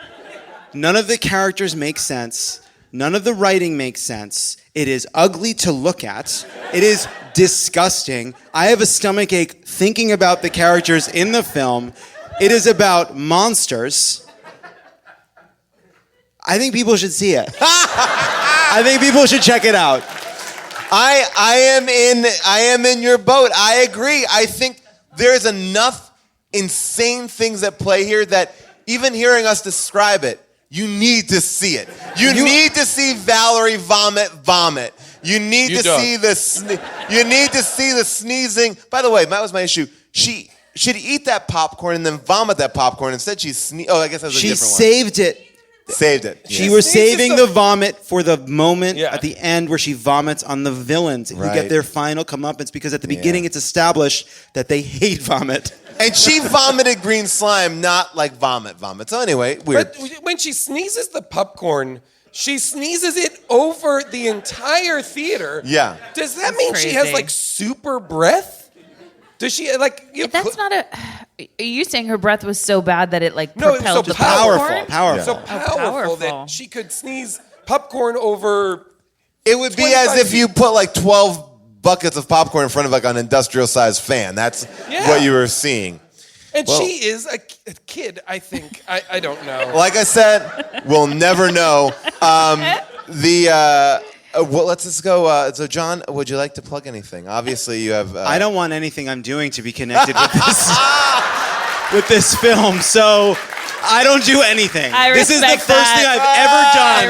None of the characters make sense. None of the writing makes sense. It is ugly to look at. It is disgusting. I have a stomachache thinking about the characters in the film. It is about monsters. I think people should see it. I think people should check it out. I am in your boat. I agree. I think there's enough insane things at play here that even hearing us describe it, you need to see it. You need to see Valerie vomit. You need to see the sneezing. By the way, that was my issue. She'd eat that popcorn and then vomit that popcorn. Instead, I guess that was a different one. She saved it. Saved it. She was saving the vomit for the moment at the end where she vomits on the villains who get their final comeuppance, because at the beginning it's established that they hate vomit. And she vomited green slime, not like vomit. So anyway, weird. But when she sneezes the popcorn, she sneezes it over the entire theater. Yeah. Does that mean she has like super breath? Does she like? That's not a. Are you saying her breath was so bad that it like No, propelled so the popcorn? So powerful that she could sneeze popcorn over It would be as if you put like 12 buckets of popcorn in front of like an industrial-sized fan. That's what you were seing. And she is a kid, I think. I don't know. Like I said, we'll never know. Well, let's just go. So, John, would you like to plug anything? Obviously, you have. I don't want anything I'm doing to be connected with this with this film, so I don't do anything. This is the first thing I've ever done,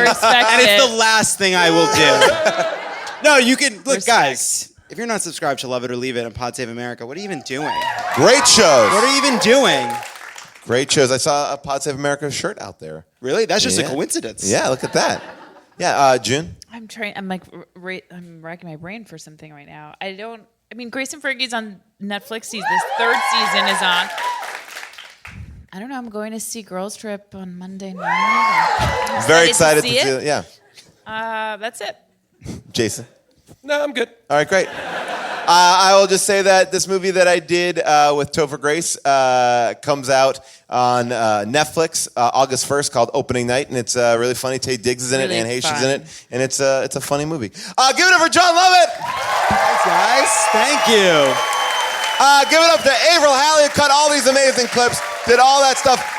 and it's the last thing I will do. No, you can look, guys. If you're not subscribed to Love It or Leave It on Pod Save America, what are you even doing? Great shows. What are you even doing? Great shows. I saw a Pod Save America shirt out there. Really? That's just a coincidence. Yeah, look at that. Yeah, June. I'm racking my brain for something right now. I mean, Grace and Fergie's on Netflix. This third season is on. I don't know. I'm going to see Girls Trip on Monday night. Very excited to see it. Yeah. That's it. Jason. No, I'm good. All right, great. I will just say that this movie that I did with Topher Grace comes out on Netflix August 1st, called Opening Night, and it's really funny. Tay Diggs is in it, Anne Heche is in it, and it's a funny movie. Give it up for Jon Lovett! Thanks, guys. Thank you. Give it up to Avril Halley, who cut all these amazing clips, did all that stuff.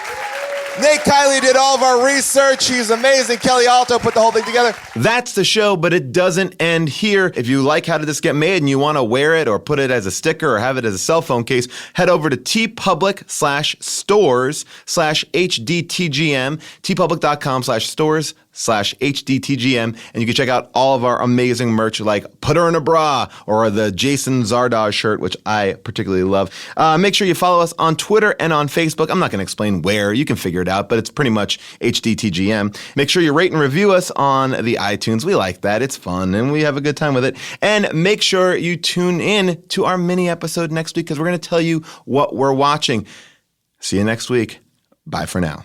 Nate Kiley did all of our research. She's amazing. Kelly Alto put the whole thing together. That's the show, but it doesn't end here. If you like How Did This Get Made and you want to wear it or put it as a sticker or have it as a cell phone case, head over to tpublic/stores/HDTGM, tpublic.com/stores/HDTGM, and you can check out all of our amazing merch like Put Her in a Bra or the Jason Zardoz shirt, which I particularly love. Make sure you follow us on Twitter and on Facebook. I'm not going to explain where. You can figure it out, but it's pretty much HDTGM. Make sure you rate and review us on the iTunes. We like that. It's fun, and we have a good time with it. And make sure you tune in to our mini episode next week because we're going to tell you what we're watching. See you next week. Bye for now.